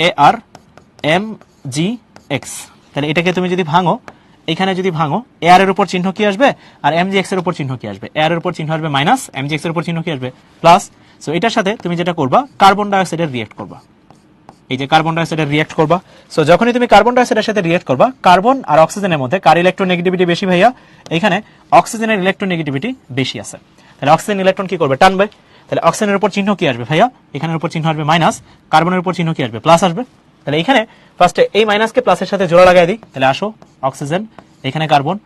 ARMGX, তাহলে এটাকে তুমি যদি ভাঙো, এখানে যদি ভাঙো, AR এর উপর চিহ্ন কি আসবে আর MGX এর উপর চিহ্ন কি আসবে? AR এর উপর চিহ্ন আসবে মাইনাস, MGX এর উপর চিহ্ন কি আসবে? প্লাস। সো এটার সাথে তুমি যেটা করবা, কার্বন ডাইঅক্সাইডের রিঅ্যাক্ট করবা, এই যে কার্বন ডাইঅক্সাইডের রিঅ্যাক্ট করবা। সো যখনই তুমি কার্বন ডাইঅক্সাইডের সাথে রিঅ্যাক্ট করবা, কার্বন আর অক্সিজেনের মধ্যে কার ইলেকট্রোনেগেটিভিটি বেশি ভাইয়া? এখানে অক্সিজেনের ইলেকট্রোনেগেটিভিটি বেশি আছে। তাহলে অক্সিজেন ইলেকট্রন কি করবে? টানবে। তাহলে অক্সিজেনের উপর চিহ্ন কি আসবে ভাইয়া? এখানের উপর চিহ্ন আসবে মাইনাস, কার্বনের উপর চিহ্ন কি আসবে? প্লাস আসবে। তাহলে এখানে ফার্স্টে এই মাইনাসকে প্লাসের সাথে জোড়া লাগাই দিই। তাহলে আসো অক্সিজেন, এখানে কার্বন,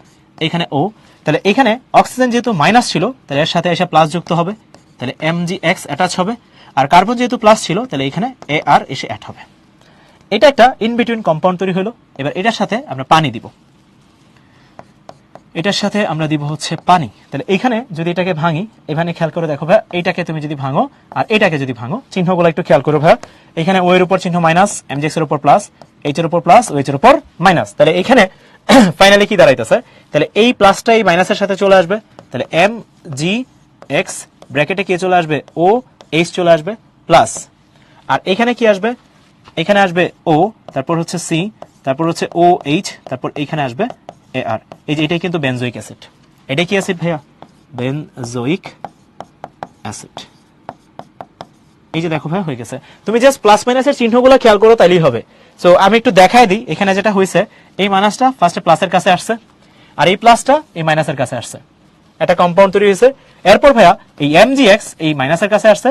এখানে ও। তাহলে এখানে অক্সিজেন যেহেতু মাইনাস ছিল, তাহলে এর সাথে এসে প্লাস যুক্ত হবে, তাহলে MgX অ্যাটাচ হবে। আর কার্বন যেহেতু প্লাস ছিল, তাহলে এখানে Ar এসে অ্যাড হবে। এটা একটা ইন বিটুইন কম্পাউন্ড তৈরি হলো। এবার এটার সাথে আমরা পানি দিব, এটার সাথে আমরা দিব হচ্ছে পানি। তাহলে এখানে যদি এটাকে ভাঙি, এখানে খেয়াল করে দেখো ভাই, এইটাকে তুমি যদি ভাঙো আর এটাকে যদি ভাঙো, চিহ্নগুলো একটু খেয়াল করো ভাই। এখানে ও এর উপর চিহ্ন মাইনাস, MgX এর উপর প্লাস, H এর উপর প্লাস, OH এর উপর মাইনাস। তাহলে এখানে ফাইনালি কি দাঁড়াইতেছে? তাহলে এই প্লাসটা এই মাইনাসের সাথে চলে আসবে। তাহলে MgX ব্র্যাকেটে কি চলে আসবে? OH চলে আসবে প্লাস। আর এখানে কি আসবে? এখানে আসবে O, তারপর হচ্ছে C, তারপর হচ্ছে OH, তারপর এখানে আসবে Ar। এই যে এটাই কিন্তু বেনজোইক অ্যাসিড। এটাই কি অ্যাসিড ভাইয়া? Benzoic acid. এই যে দেখো ভাই হয়ে গেছে। তুমি জাস্ট প্লাস মাইনাসের চিহ্নগুলো খেয়াল করো, তাইলেই হবে। সো আমি একটু দেখাই দিই। এখানে যেটা হয়েছে, এই মাইনাসটা ফার্স্টে প্লাসের কাছে আসছে, আর এই প্লাসটা এই মাইনাসের কাছে আসছে, একটা কম্পাউন্ড তৈরি হয়েছে। এরপর ভাইয়া এই MgX এই মাইনাসের কাছে আসছে,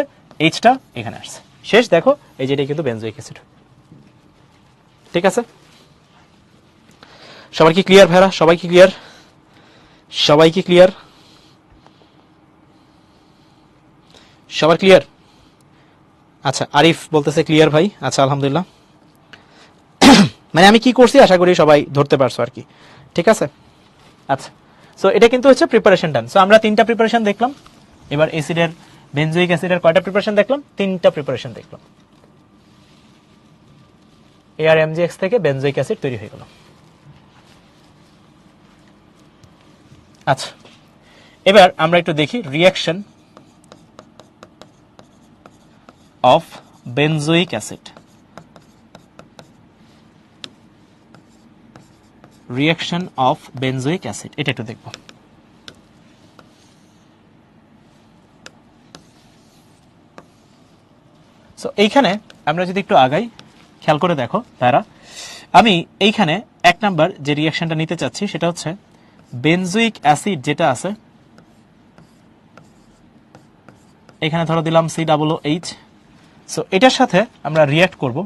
Hটা এখানে আসছে। শেষ। দেখো এই যে এটা কিন্তু বেনজোইক অ্যাসিড। ঠিক আছে, সবাই কি ক্লিয়ার ভাইরা? সবাই কি ক্লিয়ার? সবাই কি ক্লিয়ার? সবার ক্লিয়ার? আচ্ছা, আরিফ বলতেছে ক্লিয়ার ভাই। আচ্ছা, আলহামদুলিল্লাহ। মানে আমি কি করছি আশা করি সবাই ধরতে পারছো আর কি। ঠিক আছে, আচ্ছা। সো এটা কিন্তু হচ্ছে প্রিপারেশন ডান। সো আমরা 3টা প্রিপারেশন দেখলাম। এবার অ্যাসিডের, বেনজোইক অ্যাসিডের কয়টা প্রিপারেশন দেখলাম? 3টা প্রিপারেশন দেখলাম। ArMgX থেকে বেনজোইক অ্যাসিড তৈরি হয়ে গেল। আচ্ছা, এবার আমরা একটু দেখি reaction of benzoic acid. Reaction of benzoic acid, এটা একটু দেখব। সো এইখানে আমরা যদি একটু আগাই, খেয়াল করে দেখো তারা, আমি এইখানে 1 নাম্বার যে রিঅ্যাকশনটা নিতে চাচ্ছি সেটা হচ্ছে বেনজোইক অ্যাসিড যেটা আছে, এখানে ধরো দিলাম COOH। সো এটার সাথে আমরা রিঅ্যাক্ট করব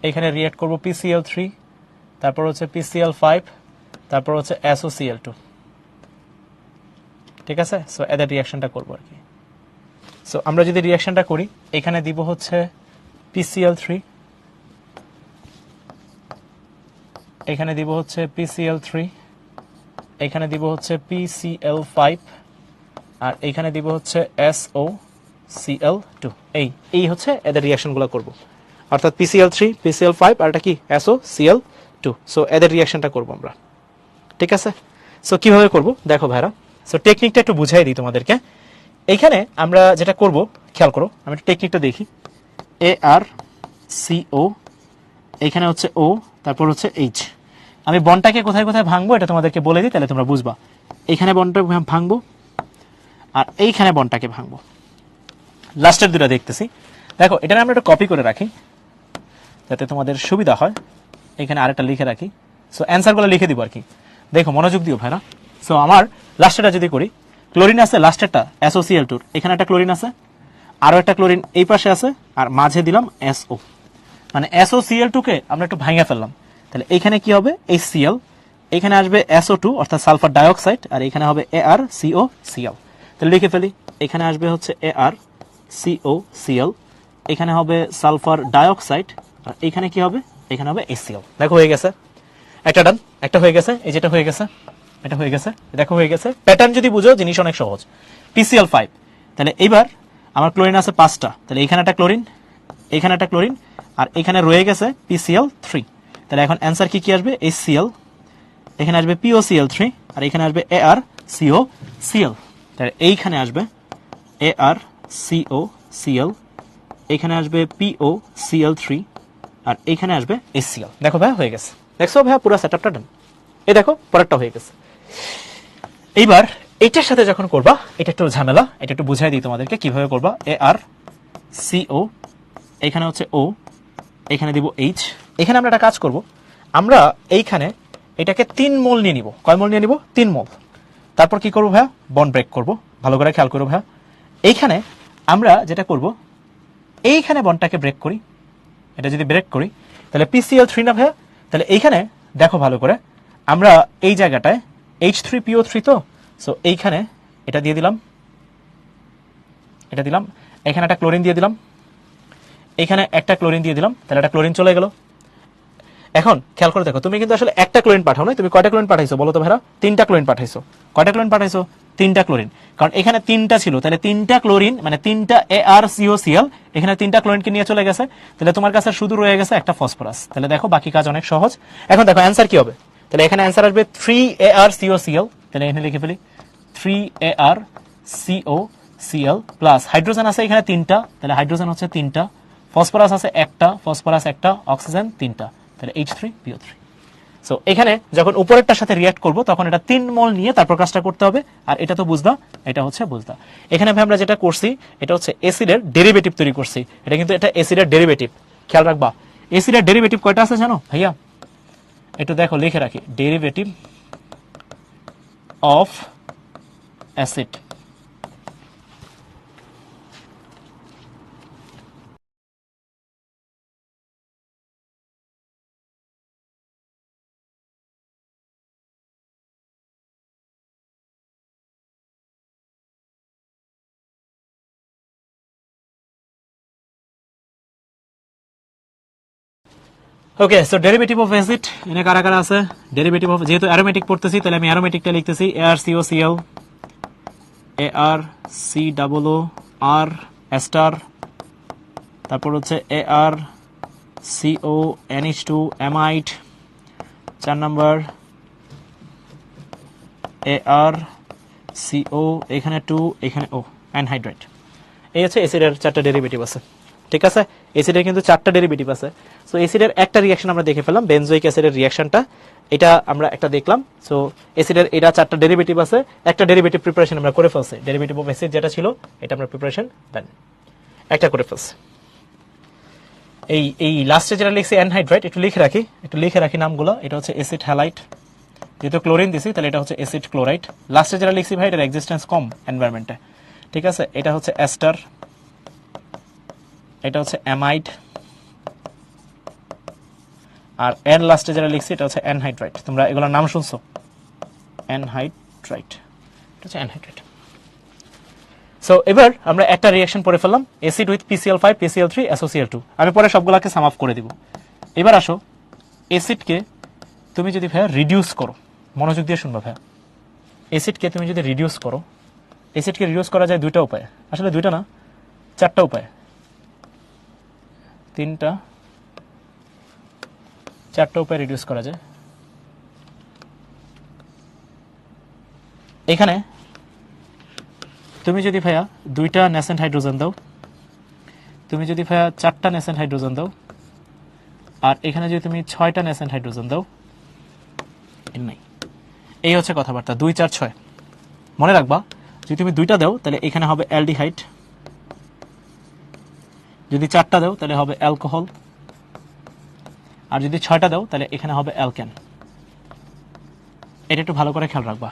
এখানে রিঅ্যাক্ট করব PCl3, তারপর হচ্ছে PCl5, তারপর হচ্ছে SOCl2। ঠিক আছে, সো এদের রিঅ্যাকশনটা করব আর কি। সো আমরা যদি রিঅ্যাকশনটা করি, এখানে দিব হচ্ছে PCl3, এখানে দিব হচ্ছে PCl3, এখানে দিব হচ্ছে PCl5, আর এখানে দিব হচ্ছে SOCl2। এই হচ্ছে এদের রিঅ্যাকশনগুলো করব, অর্থাৎ PCl3, PCl5 আর এটা কি SOCl2। সো এদের রিঅ্যাকশনটা করব আমরা। ঠিক আছে, সো কিভাবে করব দেখো ভাইরা। সো টেকনিকটা একটু বুঝাই দিই তোমাদেরকে। এইখানে আমরা যেটা করব খেয়াল করো, আমি একটু টেকনিকটা দেখি। ArCO, এখানে হচ্ছে O, তারপর হচ্ছে H। আমি বন্ডটাকে কোথায় কোথায় ভাঙবো এটা তোমাদেরকে বলে দিই, তাহলে তোমরা বুঝবা। এইখানে বন্ডটা ভাঙবো আর এইখানে বন্ডটাকে ভাঙবো। লাস্টের দুটো দেখতেছি। দেখো এটা আমরা একটা কপি করে রাখি যাতে তোমাদের সুবিধা হয়। এখানে আরেকটা লিখে রাখি। সো অ্যান্সারগুলো লিখে দিব আর কি। দেখো মনোযোগ দিও ভাইরা। সো আমার লাস্টেরটা যদি করি, ক্লোরিন আছে লাস্টেরটা SOCl2, এখানে একটা ক্লোরিন আছে, আরও একটা ক্লোরিন এই পাশে আছে, আর মাঝে দিলাম SO, মানে SOCl2 কে আমরা একটু ভাঙে ফেললাম। তাহলে এখানে কি হবে? HCl, এখানে আসবে SO2 অর্থাৎ সালফার ডাইঅক্সাইড, আর এখানে হবে ArCOCl। তাহলে লিখে ফেলি, এখানে আসবে হচ্ছে ArCOCl, এখানে হবে সালফার ডাইঅক্সাইড, আর এখানে কি হবে? এখানে হবে HCl। দেখো হয়ে গেছে, একটা ডান, একটা হয়ে গেছে, এই যেটা হয়ে গেছে, এটা হয়ে গেছে, দেখো হয়ে গেছে। প্যাটার্ন যদি বুঝো জিনিস অনেক সহজ। PCl5, তাহলে এইবার আমার ক্লোরিন আছে 5টা, তাহলে এখানে একটা ক্লোরিন, এখানে একটা ক্লোরিন, আর এখানে রয়ে গেছে PCl3। তাহলে এখন অ্যান্সার কি কি আসবে? HCl, এখানে আসবে POCl3, আর এখানে আসবে ArCOCl। তাহলে এইখানে আসবে ArCOCl, এখানে আসবে POCl3, আর এইখানে আসবে HCl। দেখো ভাই হয়ে গেছে। দেখছো ভাই পুরো সেটআপটা ডান। এই দেখো পরেরটা হয়ে গেছে। এইবার এইটার সাথে যখন করবা, এটা একটু ঝামেলা, এটা একটু বুঝাই দিই তোমাদেরকে কিভাবে করবা। ArCO, এখানে হচ্ছে O, এখানে দিব H। এখানে আমরা একটা কাজ করব, আমরা এইখানে এটাকে 3 মোল নিয়ে নিব। কয় মোল নিয়ে নিব? 3 মোল। তারপর কি করবো ভাইয়া? বন্ড ব্রেক করব। ভালো করে খেয়াল করবো ভাইয়া, এইখানে আমরা যেটা করব, এইখানে বন্ডটাকে ব্রেক করি। এটা যদি ব্রেক করি তাহলে PCl3 না ভাইয়া? তাহলে এইখানে দেখো ভালো করে, আমরা এই জায়গাটায় H3PO3 তো, সো এইখানে এটা দিয়ে দিলাম, এটা দিলাম, এখানে একটা ক্লোরিন দিয়ে দিলাম, এখানে একটা ক্লোরিন দিয়ে দিলাম, তাহলে একটা ক্লোরিন চলে গেল। এখন খেয়াল করে দেখো, তুমি কিন্তু আসলে একটা ক্লোরিন পাঠাও না, তুমি কয়টা ক্লোরিন পাঠাইছো বলো তো ভাইরা? 3টা ক্লোরিন পাঠাইছো। কয়টা ক্লোরিন পাঠাইছো? 3টা ক্লোরিন। কারণ এখানে 3টা ছিল, তাহলে 3টা ক্লোরিন মানে 3টা ArCOCl, এখানে 3টা ক্লোরিনকে নিয়ে চলে গেছে। তাহলে তোমার কাছে শুধু রয়ে গেছে একটা ফসফরাস। তাহলে দেখো বাকি কাজ অনেক সহজ। এখন দেখো অ্যান্সার কি হবে, তাহলে এখানে অ্যান্সার আসবে 3ArCOCl। তাহলে এখানে লিখে ফেলি 3ArCOCl প্লাস হাইড্রোজেন আছে এখানে 3টা, তাহলে হাইড্রোজেন হচ্ছে 3টা, ফসফরাস আছে একটা, ফসফরাস একটা, অক্সিজেন 3টা, তাহলে H3PO3। সো এখানে যখন উপরেরটার সাথে রিঅ্যাক্ট করব তখন এটা 3 মোল নিয়ে তারপর কাজটা করতে হবে। আর এটা তো বুঝবা, এটা হচ্ছে বুঝবা। এখানে ভাই আমরা যেটা করছি এটা হচ্ছে অ্যাসিডের ডেরিভেটিভ তৈরি করছি। এটা কিন্তু এটা অ্যাসিডের ডেরিভেটিভ, খেয়াল রাখবা। অ্যাসিডের ডেরিভেটিভ কয়টা আছে জানো ভাইয়া? একটু দেখো লিখে রাখি, derivative of acid. Okay, so derivative of acid এনে কারা কারা আছে? ডেরিভেটিভ অফ, যেহেতু অ্যারোমেটিক পড়তেছি তাহলে আমি অ্যারোমেটিকটা লিখতেছি ArCOCl, ArCOOR এস্টার, তারপর হচ্ছে ArCONH2 অ্যামাইড, 4 নাম্বার ArCO, এখানে 2, এখানে O, অ্যানহাইড্রাইট। এই হচ্ছে অ্যাসিডের 4টা ডেরিভেটিভ আছে, ঠিক আছে? অ্যাসিডের কিন্তু 4টা ডেরিভেটিভ আছে। সো অ্যাসিডের একটা রিঅ্যাকশন আমরা দেখে ফেললাম, বেনজোইক অ্যাসিডের রিঅ্যাকশনটা, এটা আমরা একটা দেখলাম। সো অ্যাসিডের এটা 4টা ডেরিভেটিভ আছে, একটা ডেরিভেটিভ প্রিপারেশন আমরা করে ফেলছি। ডেরিভেটিভ অফ অ্যাসিড যেটা ছিল এটা আমরা প্রিপারেশন দেন একটা করে ফেলছি। এই লাস্টে যেটা লিখছি অ্যানহাইড্রাইট, একটু লিখে রাখি নামগুলো। এটা হচ্ছে অ্যাসিড হ্যালাইট, যেহেতু ক্লোরিন দিছি তাহলে এটা হচ্ছে অ্যাসিড ক্লোরাইড। লাস্টে যেটা লিখছি ভাই এটার এক্সিস্টেন্স কম এনভায়রনমেন্টে, ঠিক আছে? এটা হচ্ছে এস্টার, এটা হচ্ছে অ্যামাইড, আর এন লাস্টে যেটা লিখছি এটা হচ্ছে অ্যানহাইড্রাইট। তোমরা এগুলোর নাম শুনছো? অ্যানহাইড্রাইট, এটা হচ্ছে অ্যানহাইড্রাইট। সো এবার আমরা একটা রিঅ্যাকশন পড়ে ফেললাম, acid with PCl5, PCl3, SOCl2। আমি পরে সবগুলোকে সাম আপ করে দিব। এবার আসো, অ্যাসিডকে তুমি যদি ভাইয়া রিডিউস করো, মনোযোগ দিয়ে শুনবা ভাইয়া, অ্যাসিডকে তুমি যদি রিডিউস করো, অ্যাসিডকে রিডিউস করা যায় 2টা উপায়, আসলে 2টা না 4টা উপায়, 4টা উপায় রিডিউস করা যায়। এখানে তুমি যদি ভাইয়া 2টা ন্যাসেন্ট হাইড্রোজেন দাও, তুমি যদি ভাইয়া 4টা ন্যাসেন্ট হাইড্রোজেন দাও, আর এখানে যদি তুমি 6টা ন্যাসেন্ট হাইড্রোজেন দাও, নাই, এই হচ্ছে কথাবার্তা। 2, 4, 6 মনে রাখবা। যদি তুমি 2টা দাও তাহলে এখানে হবে অ্যালডিহাইড, যদি 4টা দাও তাহলে হবে অ্যালকোহল, আর যদি 6টা দাও তাহলে এখানে হবে অ্যালকেন। এটা একটু ভালো করে খেয়াল রাখবা।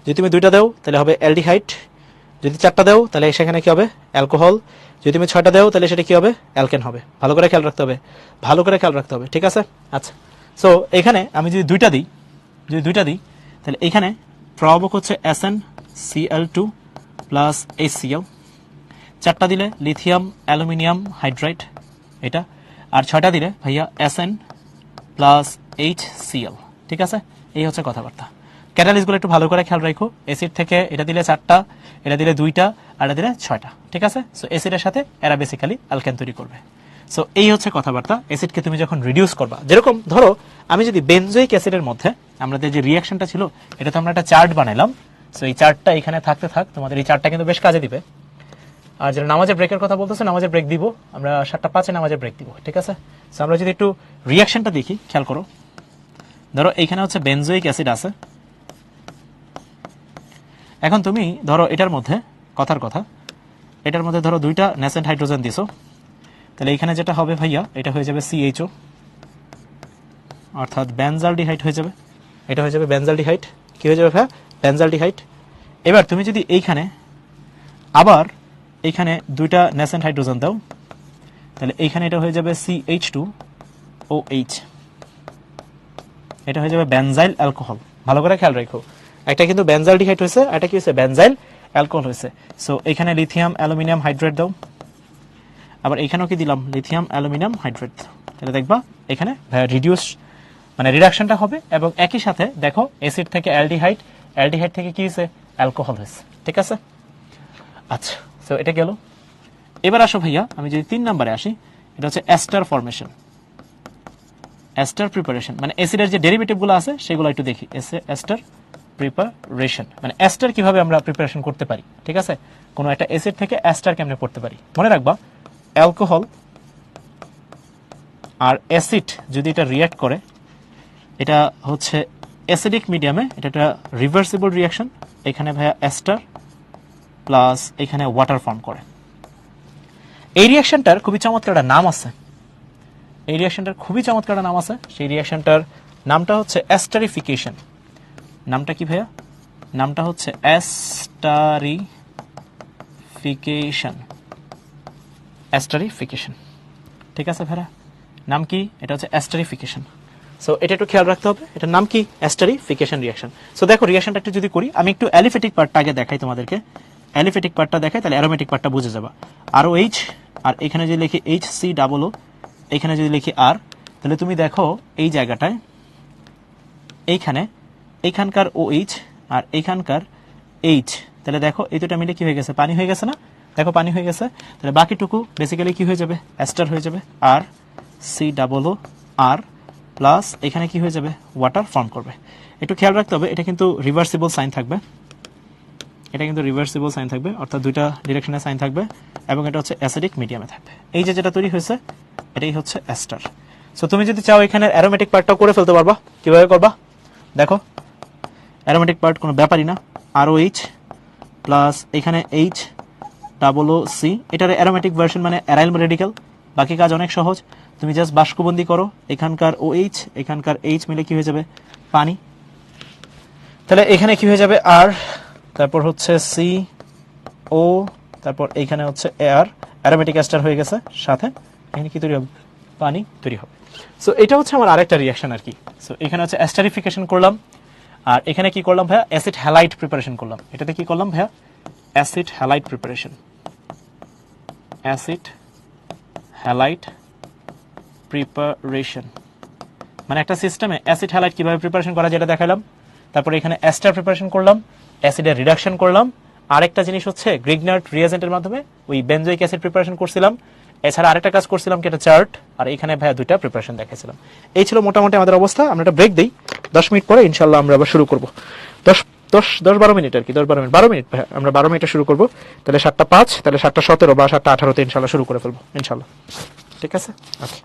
যদি তুমি 2টা দাও তাহলে হবে অ্যালডিহাইড, যদি 4টা দাও তাহলে সেখানে কি হবে? অ্যালকোহল, যদি তুমি 6টা দাও তাহলে সেটা কি হবে? অ্যালকেন হবে। ভালো করে খেয়াল রাখতে হবে, ঠিক আছে? আচ্ছা, সো এখানে আমি যদি 2টা দিই, তাহলে এখানে প্রভাবক হচ্ছে SnCl2 প্লাস HCl, 4টা দিলে লিথিয়াম অ্যালুমিনিয়াম হাইড্রাইড এটা, আর 6টা দিলে ভাইয়া Sn প্লাস HCl, ঠিক আছে? এই হচ্ছে কথাবার্তা। ক্যাটালিস্টগুলো একটু ভালো করে খেয়াল রাখো। অ্যাসিড থেকে এটা দিলে 4টা, এটা দিলে 2টা, আর এটা দিলে 6টা, ঠিক আছে? সো অ্যাসিডের সাথে এরা বেসিক্যালি অ্যালকেন তৈরি করবে। সো এই হচ্ছে কথাবার্তা। অ্যাসিডকে তুমি যখন রিডিউস করবা, যেরকম ধরো আমি যদি বেনজোইক অ্যাসিডের মধ্যে আমাদের যে রিঅ্যাকশনটা ছিল এটা তো আমরা একটা চার্ট বানাইলাম। সো এই চার্টটা এখানে থাকতে থাক, তোমাদের এই চার্টটা কিন্তু বেশ কাজে দিবে। আর যেটা নামাজের ব্রেকের কথা বলতেছে, নামাজের ব্রেক দিব আমরা 7:05 নামাজের ব্রেক দিব, ঠিক আছে? সো আমরা যদি একটু রিঅ্যাকশনটা দেখি, খেয়াল করো, ধরো এখানে হচ্ছে বেনজোইক অ্যাসিড আছে। এখন তুমি ধরো এটার মধ্যে কথার কথা, এটার মধ্যে ধরো দুইটা ন্যাসেন্ট হাইড্রোজেন দিছো, তাহলে এখানে যেটা হবে ভাইয়া এটা হয়ে যাবে সিএইচও, অর্থাৎ বেনজালডিহাইড হয়ে যাবে। এটা হয়ে যাবে বেনজালডিহাইড। কি হয়ে যাবে ভাইয়া? বেনজালডিহাইড। এবার তুমি যদি এইখানে আবার এইখানে দুইটা ন্যাসেন্ট হাইড্রোজেন দাও, তাহলে এইখানে এটা হয়ে যাবে CH2OH, এটা হয়ে যাবে বেনজাইল অ্যালকোহল। ভালো করে খেয়াল রাখো, একটা কিন্তু বেনজালডিহাইড হয়েছে, এটা কি হয়েছে? বেনজাইল অ্যালকোহল হয়েছে। সো এখানে লিথিয়াম অ্যালুমিনিয়াম হাইড্রেট দাও, আবার এখানেও কি দিলাম? Lithium aluminium hydrate. তাহলে দেখবা এখানে রিডিউস মানে রিডাকশনটা হবে, এবং একই সাথে দেখো অ্যাসিড থেকে অ্যালডিহাইড, অ্যালডিহাইড থেকে কি হয়েছে? অ্যালকোহল হয়েছে। ঠিক আছে, আচ্ছা। সো এটা গেল। এবার আসো ভাইয়া, আমি যদি 3 নম্বরে আসি, এটা হচ্ছে এস্টার ফরমেশন, এস্টার প্রিপারেশন, মানে অ্যাসিডের যে ডেরিভেটিভগুলো আছে সেগুলো একটু দেখি। এস্টার প্রিপারেশন মানে এস্টার কিভাবে আমরা প্রিপারেশন করতে পারি। ঠিক আছে, কোনো একটা অ্যাসিড থেকে এস্টার কেমনে করতে পারি। মনে রাখবা অ্যালকোহল আর অ্যাসিড যদি এটা রিয়্যাক্ট করে, এটা হচ্ছে অ্যাসিডিক মিডিয়ামে, এটা একটা রিভার্সিবল রিয়াকশন। এখানে ভাইয়া এস্টার প্লাস এখানে ওয়াটার ফর্ম করে। এই রিয়াকশনটার খুবই চমৎকার একটা নাম আছে, এই রিয়াকশনটার খুবই চমৎকার একটা নাম আছে। সেই রিয়াকশনটার নামটা হচ্ছে এস্টারিফিকেশন। নামটা কি ভাইয়া? নামটা হচ্ছে এস্টারিফিকেশন, এস্টারিফিকেশন। ঠিক আছে ভাইয়া, নাম কি? এটা হচ্ছে এস্টারিফিকেশন। সো এটা একটু খেয়াল রাখতে হবে, এটার নাম কি? Esterification reaction. সো দেখো রিয়াকশনটা একটু যদি করি, আমি একটু অ্যালিফেটিক পার্টটা আগে দেখাই তোমাদেরকে। অ্যালিফেটিক পার্টটা দেখাই, তাহলে অ্যারোমেটিক পার্টটা বুঝে যাবা। আরও এইচ, আর এখানে যদি লিখি HCOO, এখানে যদি লিখি আর, তাহলে তুমি দেখো এই জায়গাটায় এইখানে এইখানকার OH আর এইখানকার H, তাহলে দেখো এই দুটো মিলে কি হয়ে গেছে? পানি হয়ে গেছে না? দেখো পানি হয়ে গেছে। তাহলে বাকিটুকু বেসিক্যালি কি হয়ে যাবে? এস্টার হয়ে যাবে। আর COO আর প্লাস এখানে কি হয়ে যাবে? ওয়াটার ফর্ম করবে। একটু খেয়াল রাখতে হবে, এটা কিন্তু রিভার্সিবল সাইন থাকবে, এটা কিন্তু রিভার্সিবল সাইন থাকবে, অর্থাৎ দুইটা ডিরেকশনে সাইন থাকবে, এবং এটা হচ্ছে অ্যাসিডিক মিডিয়ামে থাকবে। এই যে যেটা তৈরি হয়েছে এটাই হচ্ছে এস্টার। সো তুমি যদি চাও এখানে অ্যারোমেটিক পার্টটাও করে ফেলতে পারবা। কিভাবে করবা দেখো, অ্যারোমেটিক পার্ট কোনো ব্যাপারই না। ROH প্লাস এখানে HOOC, এটার অ্যারোমেটিক ভার্সন মানে অ্যারাইল রেডিক্যাল। বাকি কাজ অনেক সহজ, তুমি জাস্ট বাষ্পবন্দি করো, এখানকার OH এখানকার H মিলে কি হয়ে যাবে? পানি। তাহলে এখানে কি হয়ে যাবে? আর, তারপর হচ্ছে CO, তারপর এইখানে হচ্ছে এয়ার, অ্যারোমেটিক এস্টার হয়ে গেছে, সাথে এখানে কি তৈরি হবে? পানি তৈরি হবে। সো এটা হচ্ছে আমার আরেকটা রিয়াকশন আর কি। সো এখানে হচ্ছে এস্টারিফিকেশন করলাম, আর এখানে কি করলাম ভাইয়া? অ্যাসিড হ্যালাইড প্রিপারেশন করলাম। এটাতে কি করলাম ভাইয়া? Acid halide preparation, acid halide preparation মানে একটা সিস্টেমে অ্যাসিড হ্যালাইড কিভাবে প্রিপারেশন করা যেটা দেখালাম। তারপরে এখানে এস্টার প্রিপারেশন করলাম, অ্যাসিডের রিডাকশন করলাম। আরেকটা জিনিস হচ্ছে গ্রিগনার্ড রিয়েজেন্টের মাধ্যমে ওই বেনজোইক অ্যাসিড প্রিপারেশন করছিলাম। এছাড়া আরেকটা কাজ করছিলাম কি, একটা চার্ট, আর এখানে ভাইয়া দুইটা প্রিপারেশন দেখাইছিলাম। এই ছিল মোটামুটি আমাদের অবস্থা। আমরা একটা ব্রেক দিই, 10 মিনিট পরে ইনশাল্লাহ আমরা আবার শুরু করবো। 10-12 মিনিট আর কি, 10-12 মিনিট, 12 মিনিট ভাইয়া, আমরা 12 মিনিটে শুরু করবো। তাহলে 7:05, তাহলে 7:17 বা 7:18 ইনশাল্লাহ শুরু করে ফেলবো ইনশাল্লাহ। ঠিক আছে, ওকে।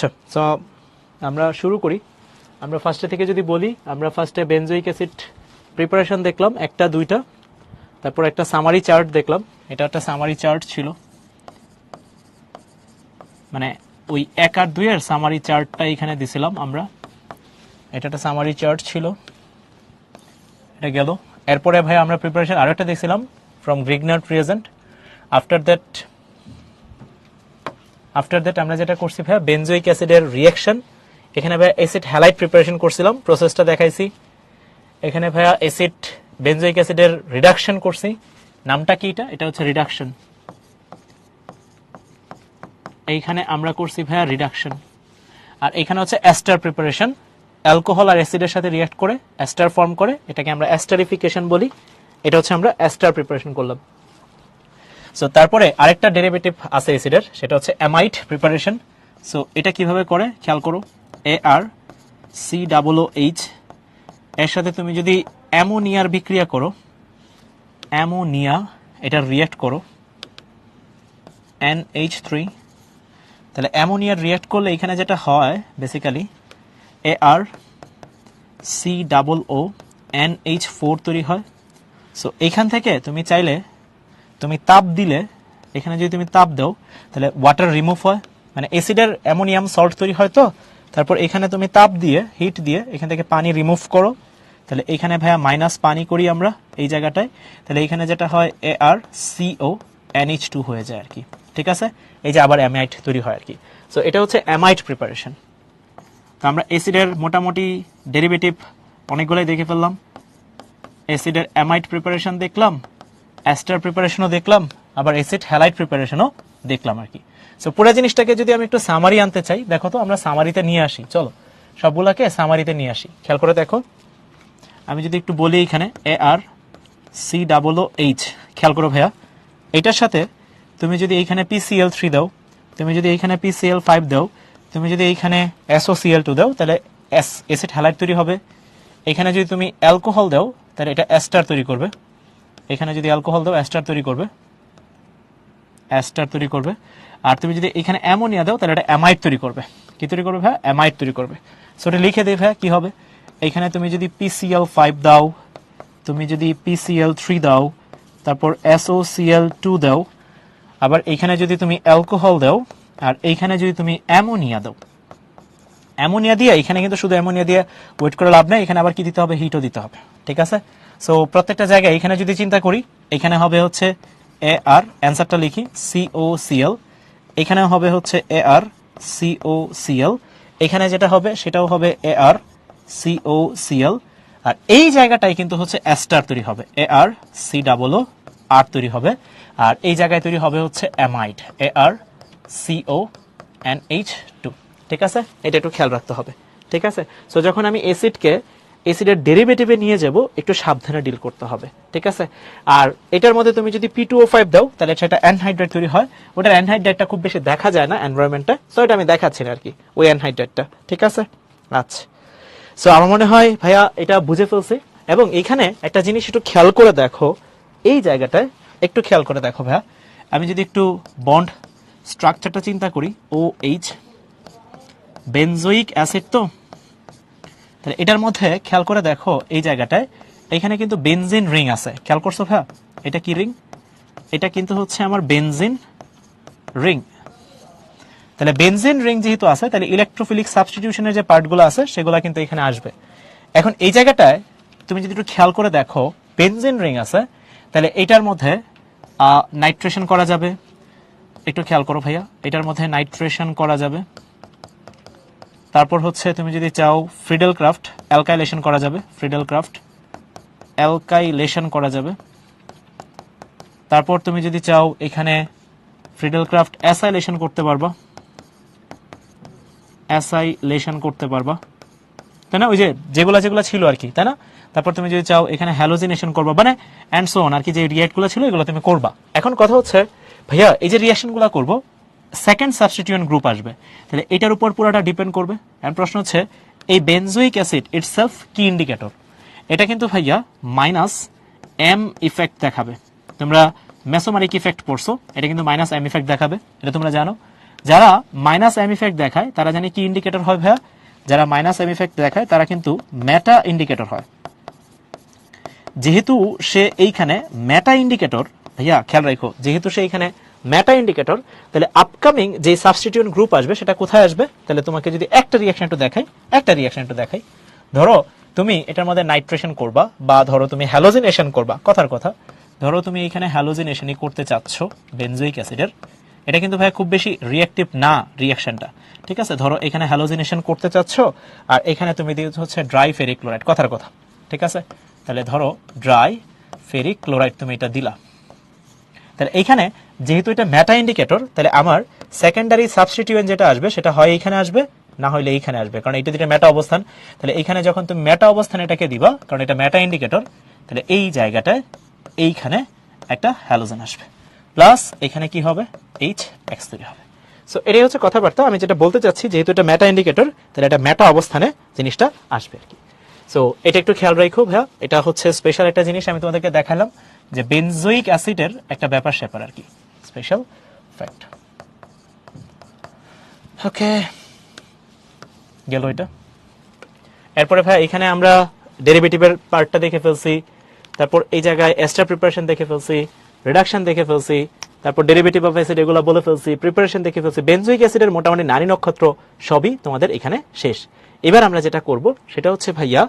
আচ্ছা, তো আমরা শুরু করি। আমরা ফার্স্টে থেকে যদি বলি, আমরা ফার্স্টে বেনজোইক অ্যাসিড প্রিপারেশন দেখলাম একটা দুইটা, তারপর একটা সামারি চার্ট দেখলাম। এটা একটা সামারি চার্ট ছিল, মানে ওই 1 আর 2 এর সামারি চার্টটা এখানে দিছিলাম আমরা। এটা একটা সামারি চার্ট ছিল, এটা গেল। এরপরে ভাই আমরা প্রিপারেশন আরো একটা দেখছিলাম from Grignard reagent. After that আমরা যেটা করছি ভাই বেনজোইক অ্যাসিডের রিঅ্যাকশন। এখানে ভাই অ্যাসিড হ্যালাইড প্রিপারেশন করছিলাম, প্রসেসটা দেখাইছি। এখানে ভাইয়া অ্যাসিড বেনজোইক অ্যাসিডের রিডাকশন করছি। নামটা কি? এটা হচ্ছে রিডাকশন। এইখানে আমরা করছি ভাইয়া রিডাকশন। আর এখানে হচ্ছে অ্যাস্টার প্রিপারেশন, অ্যালকোহল আর অ্যাসিডের সাথে রিঅ্যাক্ট করে অ্যাস্টার ফর্ম করে, এটাকে আমরা অ্যাস্টারিফিকেশন বলি। এটা হচ্ছে আমরা অ্যাস্টার প্রিপারেশন করলাম। সো তারপরে আরেকটা ডেরিভেটিভ আছে অ্যাসিডের, সেটা হচ্ছে অ্যামাইড প্রিপারেশন। সো এটা কিভাবে করে খেয়াল করো। ArCOOH এর সাথে তুমি যদি অ্যামোনিয়ার বিক্রিয়া করো, অ্যামোনিয়া এটা রিঅ্যাক্ট করো NH3, তাহলে অ্যামোনিয়ার রিঅ্যাক্ট করলে এখানে যেটা হয় বেসিক্যালি ArCOONH4 তৈরি হয়। সো এখান থেকে তুমি চাইলে তুমি তাপ দিলে, এখানে যদি তুমি তাপ দাও তাহলে ওয়াটার রিমুভ হয়, মানে অ্যাসিডের অ্যামোনিয়াম সল্ট তৈরি হয়। তো তারপর এখানে তুমি তাপ দিয়ে হিট দিয়ে এখান থেকে পানি রিমুভ করো, তাহলে এখানে ভাইয়া মাইনাস পানি করি আমরা এই জায়গাটায়, তাহলে এখানে যেটা হয় ArCONH2 হয়ে যায় আর কি। ঠিক আছে, এই যে আবার অ্যামাইড তৈরি হয় আর কি। সো এটা হচ্ছে অ্যামাইড প্রিপারেশন। তো আমরা অ্যাসিডের মোটামুটি ডেরিভেটিভ অনেকগুলোই দেখে ফেললাম। অ্যাসিডের অ্যামাইড প্রিপারেশন দেখলাম, অ্যাস্টার প্রিপারেশনও দেখলাম, আবার অ্যাসিড হ্যালাইড প্রিপারেশনও দেখলাম আর কি। সো পুরো জিনিসটাকে যদি আমি একটু সামারি আনতে চাই, দেখো তো আমরা সামারিতে নিয়ে আসি। চলো সবগুলাকে সামারিতে নিয়ে আসি, খেয়াল করে দেখো। আমি যদি একটু বলি এখানে ArCOOH, খেয়াল করো ভাইয়া, এটার সাথে তুমি যদি এইখানে PCl3 দাও, তুমি যদি এইখানে PCl5 দাও, তুমি যদি এইখানে SOCl2 দাও, তাহলে অ্যাসিড হ্যালাইড তৈরি হবে। এখানে যদি তুমি অ্যালকোহল দাও তাহলে এটা অ্যাস্টার তৈরি করবে। এখানে যদি অ্যালকোহল দাও অ্যাস্টার তৈরি করবে। আর তুমি যদি এখানে অ্যামোনিয়া দাও তাহলে এটা অ্যামাইড তৈরি করবে। কি তৈরি করবে ভাই? অ্যামাইড তৈরি করবে। সো এটা লিখে দেই ভাই কি হবে। এখানে তুমি যদি PCl5 দাও, তুমি যদি PCl3 দাও, তারপর SOCl2 দাও, আবার এইখানে যদি তুমি অ্যালকোহল দাও, আর এইখানে যদি তুমি অ্যামোনিয়া দাও, অ্যামোনিয়া দিয়ে এখানে কিন্তু শুধু অ্যামোনিয়া দিয়ে ওয়েট করে লাভ নেই, এখানে আবার কি দিতে হবে? হিটও দিতে হবে। ঠিক আছে, সো প্রত্যেকটা জায়গায় এখানে যদি চিন্তা করি, এখানে হবে হচ্ছে AR, অ্যান্সারটা লিখি COCl, এখানে হবে হচ্ছে ArCOCl, এখানে যেটা হবে সেটাও হবে ArCOCl, আর এই জায়গাটাই কিন্তু হচ্ছে অ্যাস্টার তৈরি হবে, ArCOOR তৈরি হবে, আর এই জায়গায় তৈরি হবে হচ্ছে অ্যামাইড, ArCONH2। ঠিক আছে, এটা একটু খেয়াল রাখতে হবে। ঠিক আছে, সো যখন আমি অ্যাসিডের ডেরিভেটিভে নিয়ে যাব, একটু সাবধানে ডিল করতে হবে। ঠিক আছে, আর এটার মধ্যে তুমি যদি P2O5 দাও তাহলে সেটা অ্যানহাইড্রাইড তৈরি হয়। ওটার অ্যানহাইড্রাইডটা খুব বেশি দেখা যায় না এনভায়রনমেন্টে, সো এটা আমি দেখাচ্ছি না আর কি, ওই অ্যানহাইড্রাইডটা। ঠিক আছে, আচ্ছা। সো আমার মনে হয় ভাইয়া এটা বুঝে ফেলছি। এবং এখানে একটা জিনিস একটু খেয়াল করে দেখো, এই জায়গাটায় একটু খেয়াল করে দেখো ভাইয়া, আমি যদি একটু বন্ড স্ট্রাকচারটা চিন্তা করি, OH বেনজোইক অ্যাসিড, তো তাহলে এটার মধ্যে খেয়াল করে দেখো এই জায়গাটায় এখানে কিন্তু বেনজিন রিং আছে। খেয়াল করছো ভাইয়া? এটা কি রিং? এটা কিন্তু হচ্ছে আমার বেনজিন রিং। তাহলে বেনজিন রিং যেহেতু আছে, তাহলে ইলেকট্রোফিলিক সাবস্টিটিউশনের যে পার্টগুলো আছে সেগুলো কিন্তু এখানে আসবে। এখন এই জায়গাটায় তুমি যদি একটু খেয়াল করে দেখো, বেনজিন রিং আছে, তাহলে এটার মধ্যে নাইট্রেশন করা যাবে। একটু খেয়াল করো ভাইয়া, এটার মধ্যে নাইট্রেশন করা যাবে। তারপর হচ্ছে তুমি যদি চাও ফ্রিডেল ক্রাফট অ্যালকাইলেশন করা যাবে, তারপর তুমি যদি চাও এখানে ফ্রিডেল ক্রাফট অ্যাসাইলেশন করতে পারবা, তাই না? ওই যে যেগুলা ছিল আর কি, তাই না? তারপর তুমি যদি চাও এখানে হ্যালোজিনেশন করবা, মানে অ্যান্ড সো অন আর কি, যে রিঅ্যাক্টগুলো ছিল এগুলো তুমি করবা। এখন কথা হচ্ছে ভাইয়া, এই যে রিঅ্যাকশনগুলো করবো, সেকেন্ড সাবস্টিটিউয়েন্ট গ্রুপ আসবে, তাহলে এটার উপর পুরোটা ডিপেন্ড করবে। এন্ড প্রশ্ন হচ্ছে এই বেনজোইক অ্যাসিড ইটসেলফ কি ইন্ডিকেটর? এটা কিন্তু ভাইয়া -M ইফেক্ট দেখাবে। তোমরা মেসোমারিক ইফেক্ট পড়ছো, এটা কিন্তু -M ইফেক্ট দেখাবে, এটা তোমরা জানো। যারা মাইনাস এম ইফেক্ট দেখায় তারা জানি কি ইন্ডিকেটর হয় ভাইয়া? যারা মাইনাস এম ইফেক্ট দেখায় তারা কিন্তু মেটা ইন্ডিকেটর হয়। যেহেতু সে এইখানে মেটা ইন্ডিকেটর, ভাইয়া খেয়াল রাখো, যেহেতু সে এইখানে মেটা ইন্ডিকেটর, তাহলে আপকামিং যে সাবস্টিটিউয়েন্ট গ্রুপ আসবে সেটা কোথায় আসবে? তাহলে তোমাকে যদি একটা রিঅ্যাকশন একটু দেখাই, ধরো তুমি এটার মধ্যে নাইট্রেশন করবা বা ধরো তুমি হ্যালোজিনেশন করবা, কথার কথা ধরো তুমি এখানে হ্যালোজিনেশনই করতে চাচ্ছ বেনজোইক অ্যাসিডের, এটা কিন্তু ভাই খুব বেশি রিঅ্যাক্টিভ না রিঅ্যাকশনটা, ঠিক আছে? ধরো এখানে হ্যালোজিনেশন করতে চাচ্ছ আর এখানে তুমি দিয়েছো হচ্ছে ড্রাই ফেরিক ক্লোরাইড, কথার কথা, ঠিক আছে? তাহলে ধরো ড্রাই ফেরিক ক্লোরাইড তুমি এটা দিলা, তাহলে এইখানে যেহেতু এটা মেটা ইন্ডিকেটর, তাহলে আমার সেকেন্ডারি সাবস্টিটিউয়েন্ট যেটা আসবে সেটা হয় এইখানে আসবে, না হলে এইখানে আসবে, কারণ এটা যেটা মেটা অবস্থান। তাহলে এইখানে যখন তুমি মেটা অবস্থানে এটাকে দিবা, কারণ এটা মেটা ইন্ডিকেটর, তাহলে এই জায়গাটায় এইখানে একটা হ্যালোজেন আসবে, প্লাস এখানে কি হবে? H তৈরি হবে। সো এটাই হচ্ছে কথাবার্তা। আমি যেটা বলতে চাচ্ছি, যেহেতু এটা মেটা ইন্ডিকেটর, তাহলে এটা মেটা অবস্থানে জিনিসটা আসবে আর কি। সো এটা একটু খেয়াল রাখো ভাইয়া, এটা হচ্ছে স্পেশাল একটা জিনিস আমি তোমাদেরকে দেখালাম, যে বেনজোইক অ্যাসিডের একটা ব্যাপার স্যাপার আর কি, স্পেশাল ফ্যাক্ট। ওকে, গেল এটা। এরপরে ভাই এখানে আমরা ডেরিভেটিভের পার্টটা দেখে ফেলছি, তারপর এই জায়গায় এস্টার প্রিপারেশন দেখে ফেলছি, রিডাকশন দেখে ফেলছি, তারপর ডেরিভেটিভ অফ অ্যাসিড এগুলো বলে ফেলছি, প্রিপারেশন দেখে ফেলছি, বেনজোইক অ্যাসিডের মোটামুটি নারী নক্ষত্র সবই তোমাদের এখানে শেষ। এবার আমরা যেটা করব সেটা হচ্ছে ভাইয়া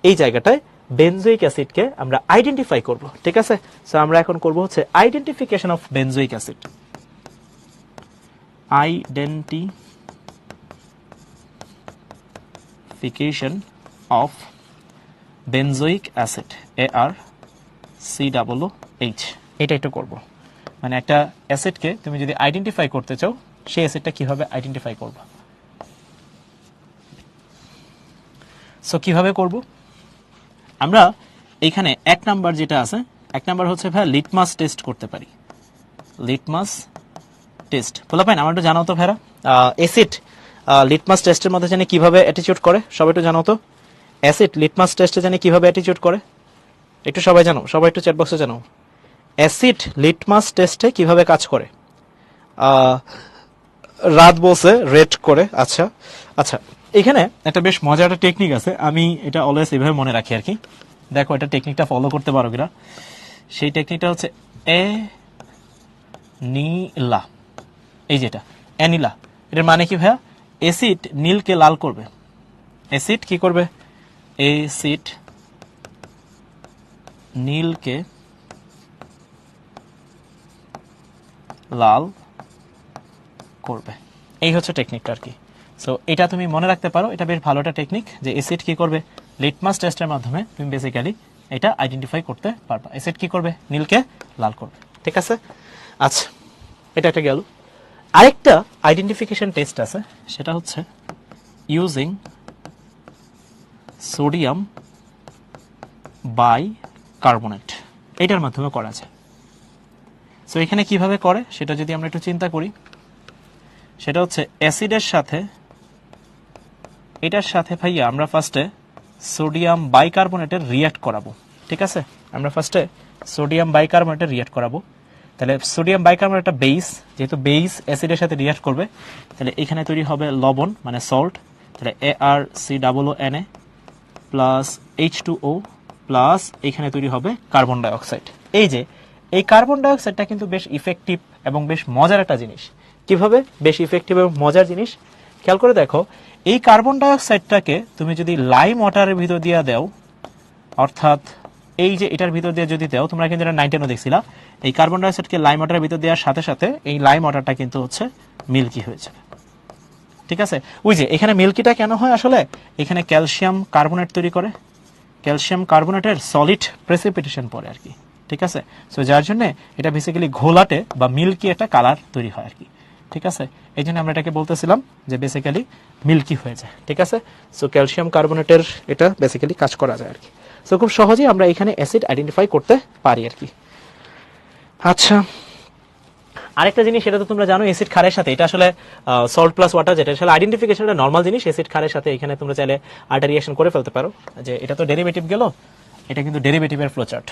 এই জায়গাটায় বেনজোইক অ্যাসিডকে আমরা আইডেন্টিফাই করব, ঠিক আছে? সো আমরা এখন করব হচ্ছে identification of benzoic acid. Identification of benzoic acid, ARCOOH, এটা একটু করব। মানে একটা অ্যাসিডকে তুমি যদি আইডেন্টিফাই করতে চাও, সেই অ্যাসিডটা কিভাবে আইডেন্টিফাই করবা? সো কিভাবে করব? আমরা এইখানে এক নাম্বার যেটা আছে, এক নাম্বার হচ্ছে ভাই লিটমাস টেস্ট করতে পারি। লিটমাস টেস্ট বলা পাই না, আমার একটু জানাও তো ভাইরা, অ্যাসিড লিটমাস টেস্টের মধ্যে জানি কিভাবে অ্যাটিটিউড করে, সবাই একটু জানাও তো। অ্যাসিড লিটমাস টেস্টে জানি কিভাবে অ্যাটিটিউড করে, একটু সবাই জানো, সবাই একটু চ্যাট বক্সে জানাও। অ্যাসিড লিটমাস টেস্টে কিভাবে কাজ করে? রাত বলছে রেড করে। আচ্ছা আচ্ছা, এখানে একটা বেশ মজার একটা টেকনিক আছে, আমি এটা অলওয়েজ এইভাবে মনে রাখি আর কি। দেখো এটা টেকনিকটা ফলো করতে পারো কিনা। সেই টেকনিকটা হচ্ছে অ্যানিলা, এই যেটা অ্যানিলা, এটার মানে কি ভাইয়া? অ্যাসিড নীলকে লাল করবে। অ্যাসিড কি করবে? অ্যাসিড নীলকে লাল করবে, এই হচ্ছে টেকনিকটা আর কি। সো এটা তুমি মনে রাখতে পারো, এটা বেশ ভালো একটা টেকনিক, যে অ্যাসিড কি করবে? লিটমাস টেস্টের মাধ্যমে তুমি বেসিক্যালি এটা আইডেন্টিফাই করতে পারবা, অ্যাসিড কি করবে? নীলকে লাল করবে, ঠিক আছে? আচ্ছা, এটা একটা গেল। আরেকটা আইডেন্টিফিকেশন টেস্ট আছে, সেটা হচ্ছে ইউজিং সোডিয়াম বাইকার্বনেট, এটার মাধ্যমে করা যায়। সো এখানে কিভাবে করে সেটা যদি আমরা একটু চিন্তা করি, সেটা হচ্ছে অ্যাসিডের সাথে, এটার সাথে ভাইয়া আমরা ফার্স্টে সোডিয়াম বাইকার্বনেটের রিঅ্যাক্ট করাবো, ঠিক আছে? আমরা ফার্স্টে সোডিয়াম বাইকার্বনেটের রিঅ্যাক্ট করাবো। তাহলে সোডিয়াম বাইকার্বনেট একটা বেস, যেহেতু বেস অ্যাসিডের সাথে রিঅ্যাক্ট করবে, তাহলে এখানে তৈরি হবে লবণ মানে সল্ট, তাহলে ArCOONA প্লাস H2O প্লাস এখানে তৈরি হবে কার্বন ডাইঅক্সাইড। এই যে এই কার্বন ডাইঅক্সাইডটা কিন্তু বেশ ইফেক্টিভ এবং বেশ মজার একটা জিনিস। কিভাবে বেশ ইফেক্টিভ এবং মজার জিনিস? খেয়াল করে দেখো, এই কার্বন ডাইঅক্সাইডটাকে তুমি যদি লাইম ওয়াটারের ভিতর দিয়ে দাও, অর্থাৎ এই যে এটার ভিতর দিয়ে যদি দাও, তোমরা কিন্তু এটা 9-10 দেখছিলা, এই কার্বন ডাইঅক্সাইডকে লাইম ওয়াটারের ভিতর দেওয়ার সাথে সাথে এই লাইম ওয়াটারটা কিন্তু হচ্ছে মিল্কি হয়ে যাবে, ঠিক আছে? ওই যে এখানে মিল্কিটা কেন হয়? আসলে এখানে ক্যালসিয়াম কার্বনেট তৈরি করে, ক্যালসিয়াম কার্বনেটের সলিড প্রেসিপিটেশন পড়ে আর কি, ঠিক আছে? সো যার জন্য এটা বেসিক্যালি ঘোলাটে বা মিল্কি একটা কালার তৈরি হয় আর কি, ঠিক আছে? এই জন্য আমরা এটাকে বলতেছিলাম যে বেসিক্যালি মিল্কি হয়ে যায়, ঠিক আছে? সো ক্যালসিয়াম কার্বনেটের এটা বেসিক্যালি কাজ করা যায় আর কি। সো খুব সহজেই আমরা এখানে অ্যাসিড আইডেন্টিফাই করতে পারি আর কি। আচ্ছা, আরেকটা জিনিস, সেটা তো তোমরা জানো, অ্যাসিড ক্ষারের সাথে, এটা আসলে সল্ট প্লাস ওয়াটার, যেটা আসলে আইডেন্টিফিকেশনটা নরমাল জিনিস, অ্যাসিড ক্ষারের সাথে এখানে তোমরা চাইলে আরেকটা রিঅ্যাকশন করে ফেলতে পারো, যে এটা তো ডেরিভেটিভ গেল, এটা কিন্তু ডেরিভেটিভের ফ্লোচার্ট।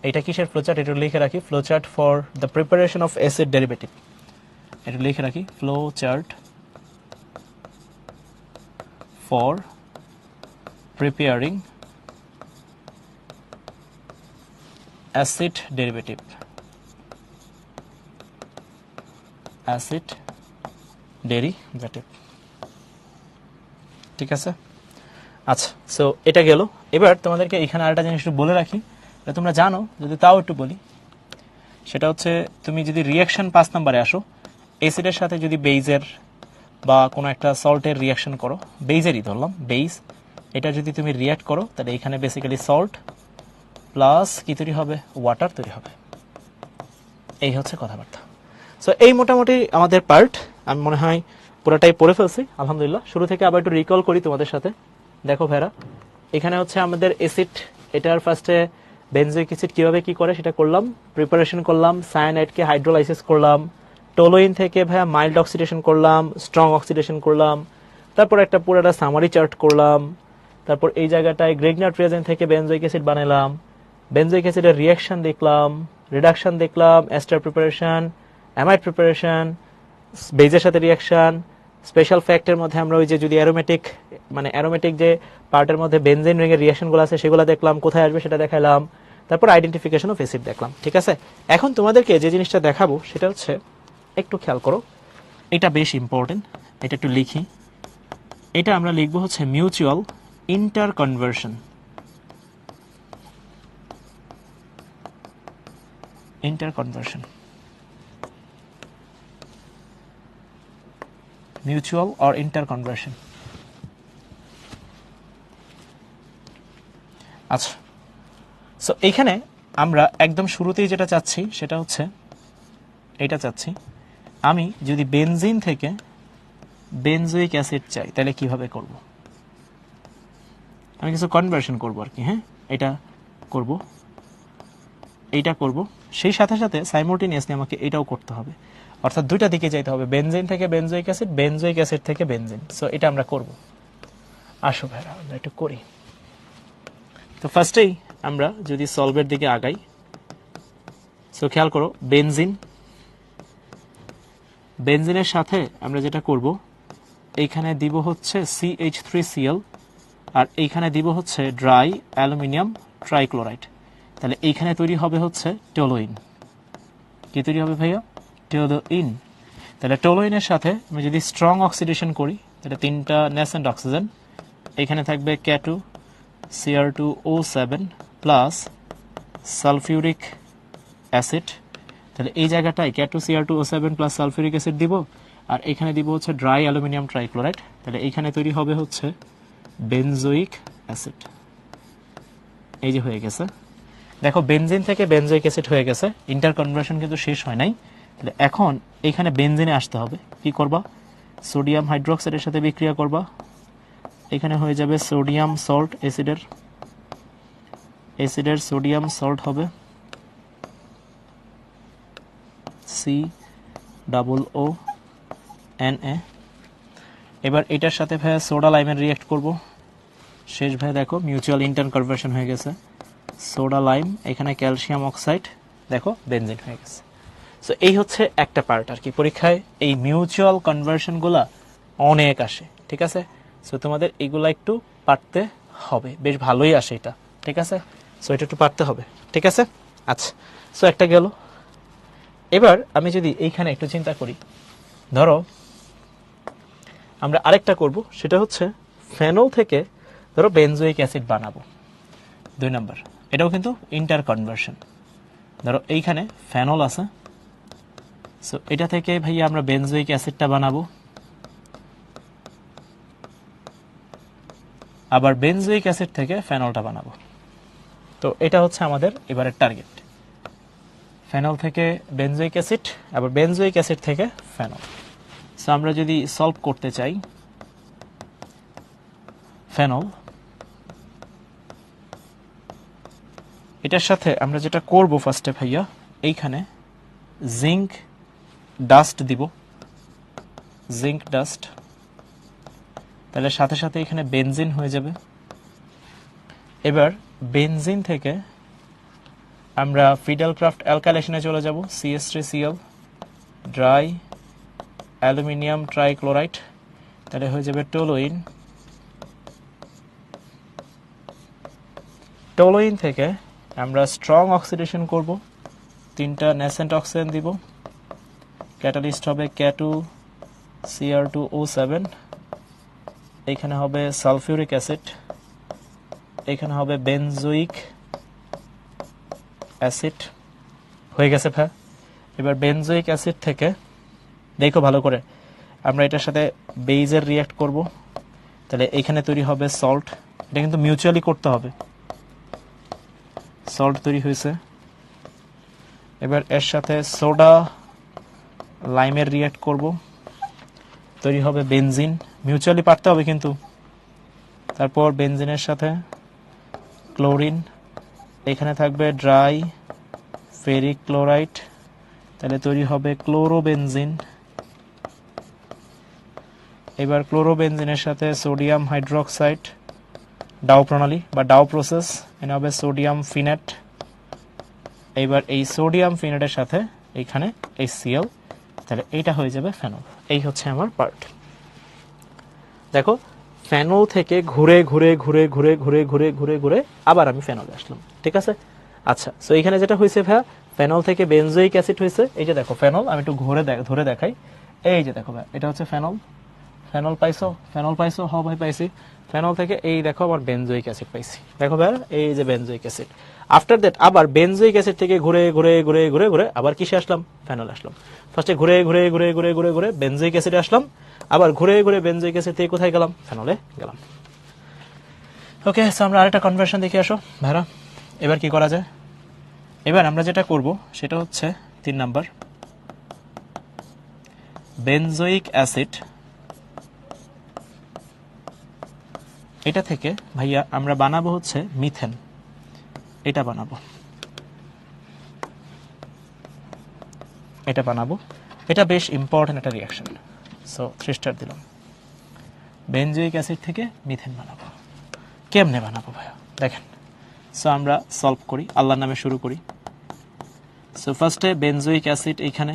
এটা কিসের ফ্লোচার্ট? এটা লিখে রাখি, flowchart for the preparation of acid derivative. এটা লিখে রাখি, flow chart for preparing acid derivative, acid derivative. ঠিক আছে, আচ্ছা। সো এটা গেল। এবার তোমাদেরকে এখানে আরেকটা জিনিস একটু বলে রাখি, এটা তোমরা জানো, যদি তাও একটু বলি। সেটা হচ্ছে, তুমি যদি রিয়াকশন 5 নম্বরে আসো, অ্যাসিডের সাথে যদি বেইজের বা কোনো একটা সল্টের রিয়াকশন করো, বেইজেরই ধরলাম, বেইজ, এটা যদি তুমি রিয়াক্ট করো, তাহলে এখানে বেসিক্যালি সল্ট প্লাস কি তৈরি হবে, ওয়াটার তৈরি হবে। এই হচ্ছে কথাবার্তা। সো এই মোটামুটি আমাদের পার্ট, আমি মনে হয় পুরোটাই পড়ে ফেলছি আলহামদুলিল্লাহ। শুরু থেকে আবার একটু রিকল করি তোমাদের সাথে। দেখো ভেরা, এখানে হচ্ছে আমাদের অ্যাসিড, এটার ফার্স্টে বেনজোইক অ্যাসিড কীভাবে কী করে সেটা করলাম, প্রিপারেশন করলাম, সায়ানাইডকে হাইড্রোলাইসিস করলাম, টোলোইন থেকে ভাইয়া মাইল্ড অক্সিডেশন করলাম, স্ট্রং অক্সিডেশন করলাম, তারপর একটা পুরোটা সামারি চার্ট করলাম, তারপর এই জায়গাটায় গ্রেগনার ট্রেজেন থেকে বেনজোইক অ্যাসিড বানালাম, বেনজোইক অ্যাসিডের রিয়াকশন দেখলাম, রিডাকশন দেখলাম, এস্টার প্রিপারেশন, অ্যামাইড প্রিপারেশন, বেজের সাথে রিয়াকশন, স্পেশাল ফ্যাক্টের মধ্যে আমরা ওই যে যদি অ্যারোমেটিক, মানে অ্যারোমেটিক যে পার্টের মধ্যে বেনজেন রিংয়ের রিয়াকশনগুলো আছে সেগুলো দেখলাম, কোথায় আসবে সেটা দেখালাম, তারপর আইডেন্টিফিকেশন অফ অ্যাসিড দেখলাম। ঠিক আছে, এখন তোমাদেরকে যে জিনিসটা দেখাবো সেটা হচ্ছে, একটু খেয়াল করো, এটা বেশ ইম্পর্টেন্ট, এটা একটু লিখি। এটা আমরা লিখবো হচ্ছে mutual inter conversion. Inter conversion, mutual or inter conversion. আচ্ছা, সো এইখানে আমরা একদম শুরুতেই যেটা চাচ্ছি সেটা হচ্ছে, এটা চাচ্ছি আমি যদি বেনজিন থেকে বেনজোইক অ্যাসিড চাই তাহলে কিভাবে করব। আমি কিছু কনভার্সন করব আর কি, হ্যাঁ, এটা করব, এইটা করব, সেই সাথে সাথে সাইমultaneously আমাকে এটাও করতে হবে, অর্থাৎ দুইটা দিকে যাইতে হবে, বেনজিন থেকে বেনজোইক অ্যাসিড, বেনজোইক অ্যাসিড থেকে বেনজিন। সো এটা আমরা করব। আসো ভাইরা আমরা একটু করি। তো ফার্স্টেই আমরা যদি সলভের দিকে আগাই, সো খেয়াল করো, বেনজিন, বেনজিনের সাথে আমরা যেটা করব, এইখানে দিব হচ্ছে CH3Cl, আর এইখানে দিব হচ্ছে ড্রাই অ্যালুমিনিয়াম ট্রাইক্লোরাইড। তাহলে এইখানে তৈরি হবে হচ্ছে টোলোইন। কি তৈরি হবে ভাইয়া? টোলোইন। তাহলে টোলোইনের সাথে আমি যদি স্ট্রং অক্সিডেশন করি, তাহলে 3টা ন্যাসেন্ট অক্সিজেন, এখানে থাকবে K2 Cr2O7 plus sulphuric acid. তাহলে এই জায়গাটায় K2 Cr2O7 plus sulphuric acid দিব, আর এখানে দিব হচ্ছে ড্রাই অ্যালুমিনিয়াম ট্রাইক্লোরাইড। তাহলে এইখানে তৈরি হবে হচ্ছে বেনজোইক অ্যাসিড। এই যে হয়ে গেছে, দেখো বেনজিন থেকে বেনজোইক অ্যাসিড হয়ে গেছে। ইন্টার কনভার্সন কিন্তু শেষ হয় নাই। তাহলে এখন এইখানে বেনজিনে আসতে হবে, কি করবা, সোডিয়াম হাইড্রোক্সাইডের সাথে বিক্রিয়া করবা, এখানে হয়ে যাবে সোডিয়াম সল্ট, অ্যাসিডের সোডিয়াম সল্ট হবে COO Na। এবার এটার সাথে ভাইয়া সোডা লাইমের রিয়েক্ট করব, শেষ ভাই দেখো মিউচুয়াল ইন্টার কনভার্সন হয়ে গেছে, সোডা লাইম, এখানে ক্যালসিয়াম অক্সাইড, দেখো বেনজিন হয়ে গেছে। সো এই হচ্ছে একটা পার্ট আর কি, পরীক্ষায় এই মিউচুয়াল কনভার্সনগুলা অনেক আসে। ঠিক আছে, সো তোমাদের এইগুলা একটু পারতে হবে, বেশ ভালোই আসে এটা। ঠিক আছে, সো এটা একটু পারতে হবে। ঠিক আছে, আচ্ছা, সো একটা গেল। এবার আমি যদি এইখানে একটু চিন্তা করি, ধরো আমরা আরেকটা করব, সেটা হচ্ছে ফেনল থেকে ধরো বেনজোইক অ্যাসিড বানাবো, 2 নাম্বার। এটাও কিন্তু ইন্টার কনভার্সন। ধরো এইখানে ফেনল আছে, সো এটা থেকে ভাইয়া আমরা বেনজোইক অ্যাসিডটা বানাবো, আবার বেনজোইক অ্যাসিড থেকে ফেনলটা বানাবো। তো এটা হচ্ছে আমাদের এবারের টার্গেট, ফেনল থেকে বেনজোইক অ্যাসিড, আবার বেনজোইক অ্যাসিড থেকে ফেনল। সো আমরা যদি সলভ করতে চাই ফেনল, এটার সাথে আমরা যেটা করব ফার্স্টে ভাইয়া, এইখানে জিঙ্ক ডাস্ট দিব, জিঙ্ক ডাস্ট, তাহলে সাথে সাথে এখানে বেনজিন হয়ে যাবে। এবার বেনজিন থেকে আমরা ফিডেলক্রাফট অ্যালকাইলেশনে চলে যাব, CH3Cl, ড্রাই অ্যালুমিনিয়াম ট্রাইক্লোরাইড, তাহলে হয়ে যাবে টলুইন। টলুইন থেকে আমরা স্ট্রং অক্সিডেশন করব, 3টা ন্যাসেন্ট অক্সিজেন দিব, ক্যাটালিস্ট হবে K2Cr2O7, এখানে হবে সালফিউরিক অ্যাসিড, এখানে হবে বেনজোইক অ্যাসিড। হয়ে গেছে ভাই। এবার বেনজোইক অ্যাসিড থেকে দেখো ভালো করে, আমরা এটার সাথে বেইজের রিঅ্যাক্ট করব, তাহলে এখানে তৈরি হবে সল্ট। এটা কিন্তু মিউচুয়ালি করতে হবে। সল্ট তৈরি হয়েছে। এবার এর সাথে সোডা লাইমের রিঅ্যাক্ট করব, তৈরি হবে বেনজিন। মিউচুয়ালি পারতে হবে কিন্তু। তারপর বেনজিনের সাথে ক্লোরিন, এখানে থাকবে ড্রাই ফেরিক ক্লোরাইড, তাহলে তৈরি হবে ক্লোরোবেনজিন। এবার ক্লোরোবেনজিনের সাথে সোডিয়াম হাইড্রোক্সাইড, ডাও প্রণালী বা ডাও প্রসেস, এনে হবে সোডিয়াম ফিনেট। এবার এই সোডিয়াম ফিনেটের সাথে এখানে HCl, তাহলে এইটা হয়ে যাবে ফেনল। এই হচ্ছে আমার পার্ট। দেখো ফেনল থেকে ঘুরে ঘুরে ঘুরে ঘুরে ঘুরে ঘুরে ঘুরে ঘুরে আবার আমি ফেনলে আসলাম, ঠিক আছে। আচ্ছা, সো এখানে যেটা হয়েছে ভাইয়া, ফেনল থেকে বেনজোইক অ্যাসিড হয়েছে। এই যে দেখো ফেনল, আমি একটু ধরে দেখাই। এই যে দেখো ভাই, এটা হচ্ছে ফেনল। ফেনল পাইছো? ফেনল পাইছো? হ ভাই পাইছি। ফেনল থেকে এই দেখো আবার বেনজোইক অ্যাসিড পাইছি। দেখো ভাই, এই যে বেনজোইক অ্যাসিড। আফটার দ্যাট আবার বেনজোইক অ্যাসিড থেকে ঘুরে ঘুরে ঘুরে ঘুরে ঘুরে আবার কিসে আসলাম? ফেনল আসলাম। ফার্স্টে ঘুরে ঘুরে ঘুরে ঘুরে ঘুরে ঘুরে বেনজোইক অ্যাসিডে আসলাম, আবার ঘুরে ঘুরে বেনজোইক অ্যাসিড থেকে কোথায় গেলাম? ফেনলে গেলাম। ওকে, সো আমরা আরেকটা কনভার্সন দেখে আসো ভাইরা। এবার কি করা যায়? এবার আমরা যেটা করব সেটা হচ্ছে 3 নাম্বার, বেনজোইক অ্যাসিড, এটা থেকে ভাইয়া আমরা বানাবো হচ্ছে মিথেন। এটা বানাবো, এটা বানাবো। এটা বেশ ইম্পর্টেন্ট একটা রিয়াকশন। সো 3 স্টার দিলাম। বেনজোইক অ্যাসিড থেকে মিথেন বানাবো। কেমনে বানাবো ভাইয়া দেখেন। সো আমরা সলভ করি, আল্লাহর নামে শুরু করি। সো ফার্স্টে বেনজোইক অ্যাসিড এইখানে,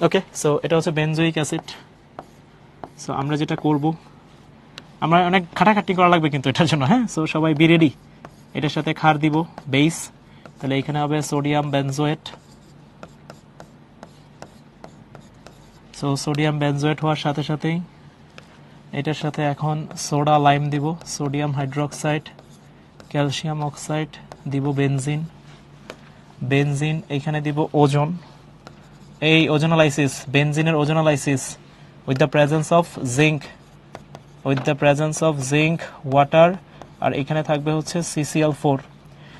ওকে। সো এটা হচ্ছে বেনজোইক অ্যাসিড। সো আমরা যেটা করব, আমরা অনেক খাটাখাটি করা লাগবে কিন্তু এটার জন্য, হ্যাঁ। সো সবাই বি রেডি। এটার সাথে ক্ষার দিব, বেস, তাহলে এখানে হবে sodium benzoate. So sodium benzoate হওয়ার সাথে সাথেই এটার সাথে এখন সোডা লাইম দিব, সোডিয়াম হাইড্রোক্সাইড, ক্যালসিয়াম অক্সাইড দিব, বেনজিন। বেনজিন এখানে দিব ওজন। এই ওজোনালাইসিস, বেনজিনের ozonolysis with the presence of zinc, water, আর এখানে থাকবে হচ্ছে CCl4।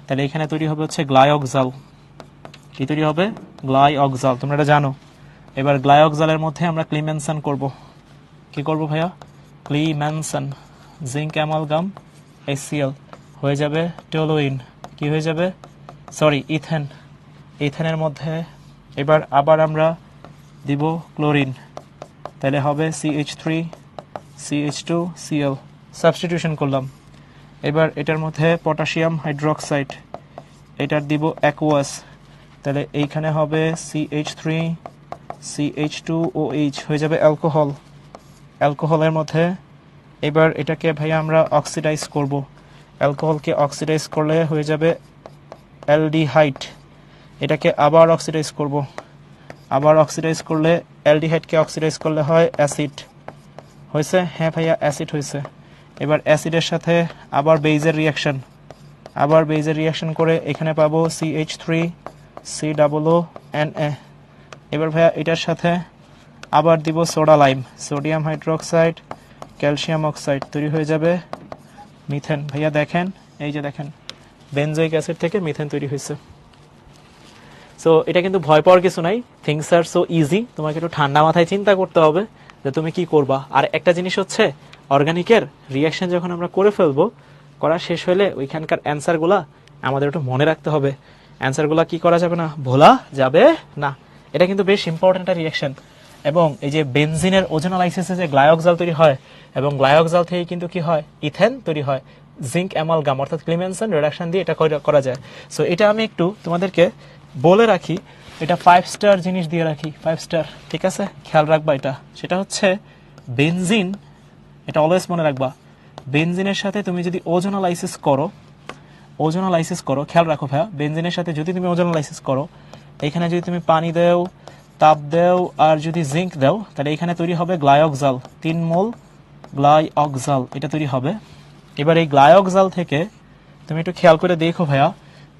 তাহলে এখানে তৈরি হবে হচ্ছে গ্লাইঅক্সাল। কি তৈরি হবে? গ্লাইঅক্সাল। তোমরা এটা জানো। এবার গ্লাইঅক্সালের মধ্যে আমরা ক্লিমেনসন করব। কি করব ভাইয়া? ক্লিমেনসন। জিঙ্ক অ্যামালগাম HCl হয়ে যাবে টলুইন। কি হয়ে যাবে? Sorry, ethane. ইথেনের মধ্যে এবার আবার আমরা দিব ক্লোরিন, তাহলে হবে CH3CH2Cl। সাবস্টিটিউশন করলাম। এবার এটার মধ্যে পটাশিয়াম হাইড্রোক্সাইড, এটার দিব অ্যাকুয়াস, তাহলে এইখানে হবে CH3CH2OH হয়ে যাবে অ্যালকোহল। অ্যালকোহলের মধ্যে এবার এটাকে ভাইয়া আমরা অক্সিডাইজ করব। অ্যালকোহলকে অক্সিডাইজ করলে হয়ে যাবে অ্যালডিহাইড। এটাকে আবার অক্সিডাইজ করব। আবার অক্সিডাইজ করলে, অ্যালডিহাইডকে অক্সিডাইজ করলে হয় অ্যাসিড। হয়েছে? হ্যাঁ ভাইয়া, অ্যাসিড হয়েছে। এবার অ্যাসিডের সাথে আবার বেইজের রিয়াকশন, করে এখানে পাবো CH3COO Na। এবার ভাইয়া এটার সাথে আবার দিব soda lime, sodium hydroxide, calcium oxide, তৈরি হয়ে যাবে মিথেন। ভাইয়া দেখেন, এই যে দেখেন বেনজোইক অ্যাসিড থেকে মিথেন তৈরি হয়েছে। সো এটা কিন্তু ভয় পাওয়ার কিছু নাই, থিংস আর সো ইজি। তোমাকে একটু ঠান্ডা মাথায় চিন্তা করতে হবে যে তুমি কি করবা। আর একটা জিনিস হচ্ছে, অর্গানিকের রিয়াকশন যখন আমরা করে ফেলবো, করা শেষ হলে ওইখানকার অ্যান্সারগুলা আমাদের একটু মনে রাখতে হবে। অ্যান্সারগুলা কি করা যাবে না, ভোলা যাবে না। এটা কিন্তু বেশ ইম্পর্টেন্ট একটা রিয়াকশন। এবং এই যে বেনজিনের ওজোনালাইসিসে যে গ্লাইঅক্সাল তৈরি হয়, এবং গ্লাইঅক্সাল থেকে কিন্তু কি হয়, ইথেন তৈরি হয় জিঙ্ক অ্যামালগাম অর্থাৎ ক্লিমেনসন রিডাকশন দিয়ে এটা করা যায়। সো এটা আমি একটু তোমাদেরকে বলে রাখি, এটা 5 স্টার জিনিস দিয়ে রাখি, 5 স্টার, ঠিক আছে? খেয়াল রাখবা এটা, সেটা হচ্ছে বেনজিন, এটা অলওয়েজ মনে রাখবা। বেনজিনের সাথে তুমি যদি ওজোনালাইসিস করো, খেয়াল রাখো ভাইয়া, বেনজিনের সাথে যদি তুমি ওজোনালাইসিস করো, এখানে যদি তুমি পানি দাও, তাপ দাও, আর যদি জিঙ্ক দাও, তাহলে এখানে তৈরি হবে গ্লাইঅক্সাল, 3 মোল গ্লাইঅক্সাল, এটা তৈরি হবে। এবার এই গ্লাইঅক্সাল থেকে তুমি একটু খেয়াল করে দেখো ভাইয়া,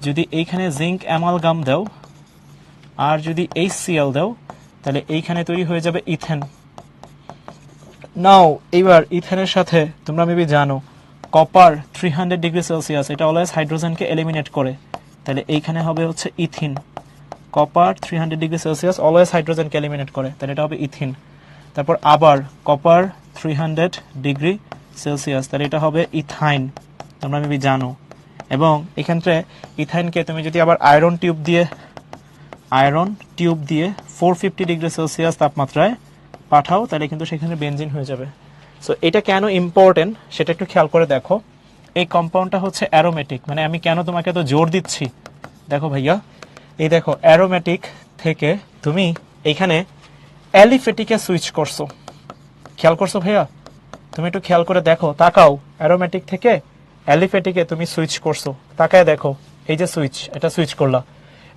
যদি এইখানে জিঙ্ক অ্যামালগাম দাও আর যদি HCl দাও, তাহলে এইখানে তৈরি হয়ে যাবে ইথেন। নাও এইবার ইথেনের সাথে তোমরা মেবি জানো কপার 300 ডিগ্রি সেলসিয়াস, এটা অলওয়েজ হাইড্রোজেনকে এলিমিনেট করে, তাহলে এইখানে হবে হচ্ছে ethyne. Copper 300 degree Celsius always হাইড্রোজেনকে এলিমিনেট করে, তাহলে এটা হবে ইথিন। তারপর আবার কপার 300 ডিগ্রি সেলসিয়াস, তাহলে এটা হবে ইথাইন, তোমরা মেবি জানো। এবং এক্ষেত্রে ইথাইনকে তুমি যদি আবার আয়রন টিউব দিয়ে 450 ডিগ্রি সেলসিয়াস তাপমাত্রায় পাঠাও, তাহলে কিন্তু সেখানে বেনজিন হয়ে যাবে। সো এটা কেন ইম্পর্টেন্ট সেটা একটু খেয়াল করে দেখো। এই কম্পাউন্ডটা হচ্ছে অ্যারোমেটিক, মানে আমি কেন তোমাকে তো জোর দিচ্ছি, দেখো ভাইয়া, এই দেখো অ্যারোমেটিক থেকে তুমি এইখানে অ্যালিফেটিকে সুইচ করছো, খেয়াল করছো ভাইয়া? তুমি একটু খেয়াল করে দেখো, তাকাও, অ্যারোমেটিক থেকে অ্যালিফেটিকে তুমি সুইচ করছো, তাকায় দেখো, এই যে সুইচ, এটা সুইচ করলা।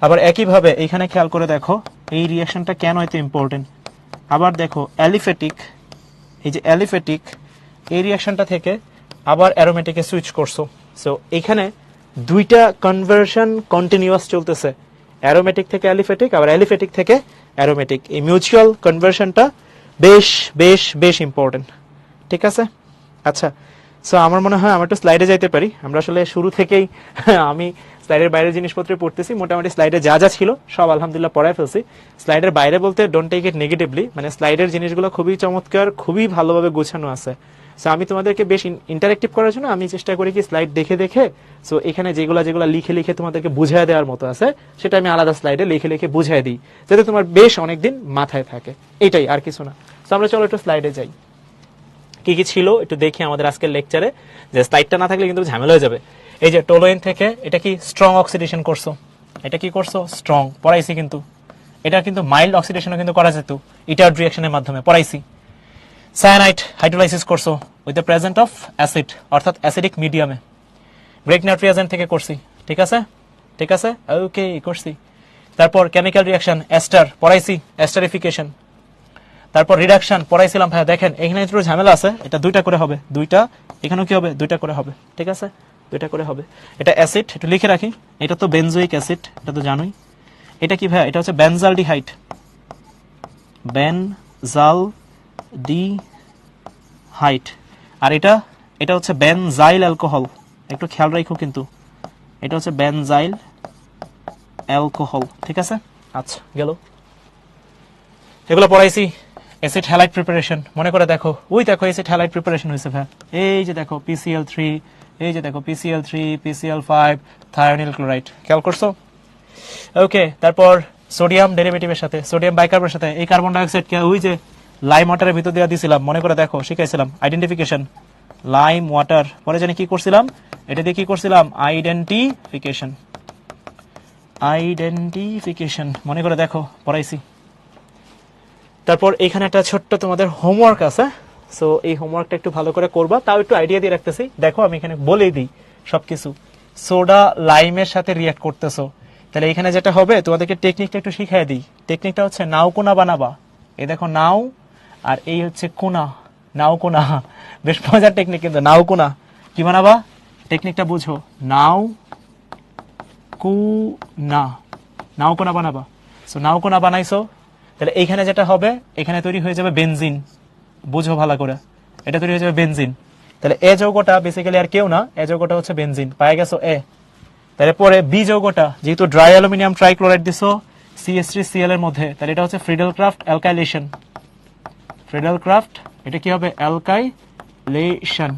আবার একইভাবে এইখানে খেয়াল করে দেখো এই রিয়াকশনটা কেন এত ইম্পর্টেন্ট। আবার দেখো অ্যালিফেটিক, এই যে অ্যালিফেটিক, এই রিয়াকশনটা থেকে আবার অ্যারোমেটিকে সুইচ করছো। সো এখানে দুইটা কনভার্সন কন্টিনিউয়াস চলতেছে, অ্যারোমেটিক থেকে অ্যালিফেটিক, আবার অ্যালিফেটিক থেকে অ্যারোমেটিক। এই মিউচুয়াল কনভার্সনটা বেশ বেশ বেশ ইম্পর্টেন্ট, ঠিক আছে? আচ্ছা, সো আমার মনে হয় আমরা একটু স্লাইডে যাইতে পারি। আমরা আসলে শুরু থেকেই আমি স্লাইডের বাইরের জিনিসপত্র পড়তেছি, মোটামুটি স্লাইডে যা যা ছিল সব আলহামদুলিল্লাহ পড়ায় ফেলছি। স্লাইডের বাইরে বলতে ডোন্ট টেক ইট নেগেটিভলি, মানে স্লাইডের জিনিসগুলো খুবই চমৎকার, খুবই ভালোভাবে গোছানো আছে। সো আমি তোমাদেরকে বেশ ইন্টারেক্টিভ করার জন্য আমি চেষ্টা করি কি স্লাইড দেখে দেখে, সো এখানে যেগুলো লিখে লিখে তোমাদেরকে বুঝাই দেওয়ার মতো আছে সেটা আমি আলাদা স্লাইডে লিখে লিখে বুঝাই দিই, যাতে তোমার বেশ অনেকদিন মাথায় থাকে, এটাই আর কিছু না। সো আমরা চলো একটু স্লাইডে যাই, কি কি ছিল একটু দেখি আমাদের আজকের লেকচারে, যে স্লাইডটা না থাকলে কিন্তু ঝামেলা হয়ে যাবে। এই যে টোলোইন থেকে এটা কি স্ট্রং অক্সিডেশন করছো, এটা কি করছো স্ট্রং, পড়াইছি কিন্তু। এটা কিন্তু মাইল্ড অক্সিডেশনও কিন্তু করা যেত ইটার্ড রিঅ্যাকশনের মাধ্যমে, পড়াইছি। সায়ানাইড হাইড্রোলাইসিস করছো with the present of acid অর্থাৎ অ্যাসিডিক মিডিয়ামে। ব্রেক নাইট্রিয়াজেন থেকে করছি, ঠিক আছে, ঠিক আছে, ওকে করছি। তারপর কেমিক্যাল রিঅ্যাকশন এস্টার পড়াইছি, এস্টারিফিকেশন। তারপর রিডাকশন পড়াইছিলাম ভাইয়া, দেখেন এখানে একটু ঝামেলা আছে, এটা দুইটা করে হবে, দুইটা, এখানেও কি হবে, দুইটা করে হবে, ঠিক আছে, দুইটা করে হবে। এটা অ্যাসিড, একটু লিখে রাখি, এটা তো বেনজোইক অ্যাসিড, এটা তো জানোই। এটা কি ভাইয়া, এটা হচ্ছে বেনজালডিহাইড, বেনজালডিহাইড। আর এটা এটা হচ্ছে বেনজাইল অ্যালকোহল, একটু খেয়াল রাখো কিন্তু, এটা হচ্ছে বেনজাইল অ্যালকোহল, ঠিক আছে। আচ্ছা গেল, এগুলো পড়াইছি। অ্যাসিড হ্যালাইড প্রিপারেশন মনে করে দেখো, ওই দেখো অ্যাসিড হ্যালাইড প্রিপারেশন হয়েছে ভাই, এই যে দেখো PCl3, এই যে দেখো PCl3, PCl5, থায়োনিল ক্লোরাইড, খেয়াল করছো? ওকে, তারপর সোডিয়াম ডেরিভেটিভের সাথে, সোডিয়াম বাইকার্বনের সাথে এই কার্বন ডাইঅক্সাইড কে ওই যে লাইম ওয়াটারের ভিতর দিয়ে দিয়েছিলাম, মনে করে দেখো, শিখাইছিলাম আইডেন্টিফিকেশন, লাইম ওয়াটার, পরে জানি কি করছিলাম, এটা দিয়ে কি করছিলাম, আইডেন্টিফিকেশন, মনে করে দেখো, পড়াইছি। তারপর এখানে একটা ছোট্ট তোমাদের হোমওয়ার্ক আছে, সো এই হোমওয়ার্কটা একটু ভালো করে করবা, তাও একটু আইডিয়া দিয়ে রাখতেছি। দেখো আমি এখানে বলেই দিই সবকিছু, সোডা লাইমের সাথে রিয়াক্ট করতেছো, তাহলে এখানে যেটা হবে তোমাদেরকে টেকনিকটা একটু শিখিয়ে দিই। টেকনিকটা হচ্ছে নাও কোনা বানাবা, এই দেখো নাও, আর এই হচ্ছে কোনা, নাও কোনা, বেশ মজার টেকনিক কিন্তু। নাও কোনা কি বানাবা, টেকনিকটা বুঝো, নাও কোনা, নাও কোনা বানাবা। সো নাও কোনা বানাইছো, তাহলে এইখানে যেটা হবে, এখানে তৈরি হয়ে যাবে বেনজিন। বুঝো ভালো করে, এটা তৈরি হয়ে যাবে বেনজিন। তাহলে এ যৌগটা বেসিক্যালি আর কেউ না, এ যৌগটা হচ্ছে বেনজিন, পায়ে গেছো এ। তাহলে পরে বি যৌগটা, যেহেতু ড্রাই অ্যালুমিনিয়াম ট্রাইক্লোরাইড দিছো CH3Cl এর মধ্যে, তাহলে এটা হচ্ছে ফ্রিডেলক্রাফট অ্যালকাইলেশন। ফ্রিডেলক্রাফট, এটা কি হবে? অ্যালকাইলেশন।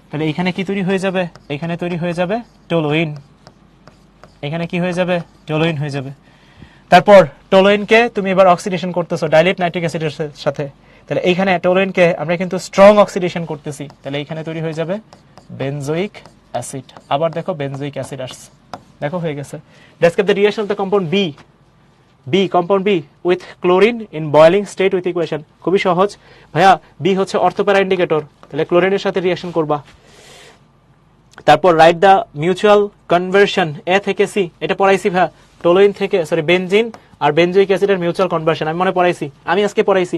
তাহলে এখানে কি তৈরি হয়ে যাবে? এখানে তৈরি হয়ে যাবে টোলুইন। এখানে কি হয়ে যাবে? টোলুইন হয়ে যাবে। তারপর টোলুইনকে তুমি এবার অক্সিডেশন করতেছো ডাইলেট নাইট্রিক অ্যাসিডের সাথে। তাহলে এইখানে টোলুইনকে আমরা কিন্তু স্ট্রং অক্সিডেশন করতেছি, তাহলে এখানে তৈরি হয়ে যাবে বেনজোইক অ্যাসিড। আবার দেখো বেনজোইক অ্যাসিড আসছে, দেখো হয়ে গেছে। Describe the reaction of the compound compound B with chlorine in boiling state with equation. খুবই সহজ ভাইয়া, বি হচ্ছে অর্থোপ্যারা ইন্ডিকেটর, তাহলে ক্লোরিনের সাথে রিঅ্যাকশন করবা। তারপর রাইট দ্য মিউচুয়াল কনভার্সন এ থেকে সি, এটা পড়াইছি ভাইয়া, টোলুইন থেকে বেনজিন আর বেনজোইক অ্যাসিডের মিউচুয়াল কনভার্সন আমি মনে পড়াইছি, আমি আজকে পড়াইছি।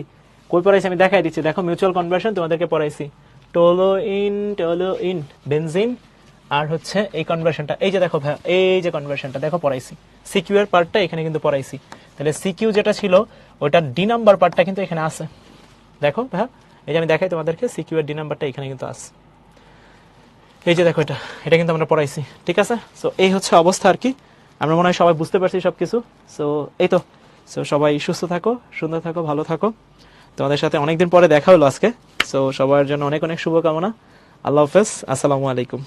কই পড়াইছি আমি দেখাই দিচ্ছি, দেখো মিউচুয়াল কনভার্সন তোমাদেরকে পড়াইছি। টোলুইন বেনজিন আর হচ্ছে এই কনভার্সনটা, এই যে দেখো ভাইয়া, এই যে কনভার্সনটা দেখো পড়াইছি। সিকিউ এর পার্টটা এখানে কিন্তু পড়াইছি। তাহলে সিকিউ যেটা ছিল ওটার ডি নাম্বার পার্টটা কিন্তু এখানে আছে, দেখো ভাইয়া, এই যে আমি দেখাই তোমাদেরকে, সিকিউ এর ডি নাম্বারটা এখানে কিন্তু আছে। এই যে দেখো, এটা কিন্তু আমরা পড়াইছি, ঠিক আছে। সো এই হচ্ছে অবস্থা আর কি, আমরা মনে হয় সবাই বুঝতে পারছি সবকিছু। সো এই তো, সো সবাই সুস্থ থাকো, সুন্দর থাকো, ভালো থাকো। তোমাদের সাথে অনেকদিন পরে দেখা হলো আজকে। সো সবার জন্য অনেক অনেক শুভকামনা। আল্লাহ হাফেজ, আসসালামু আলাইকুম।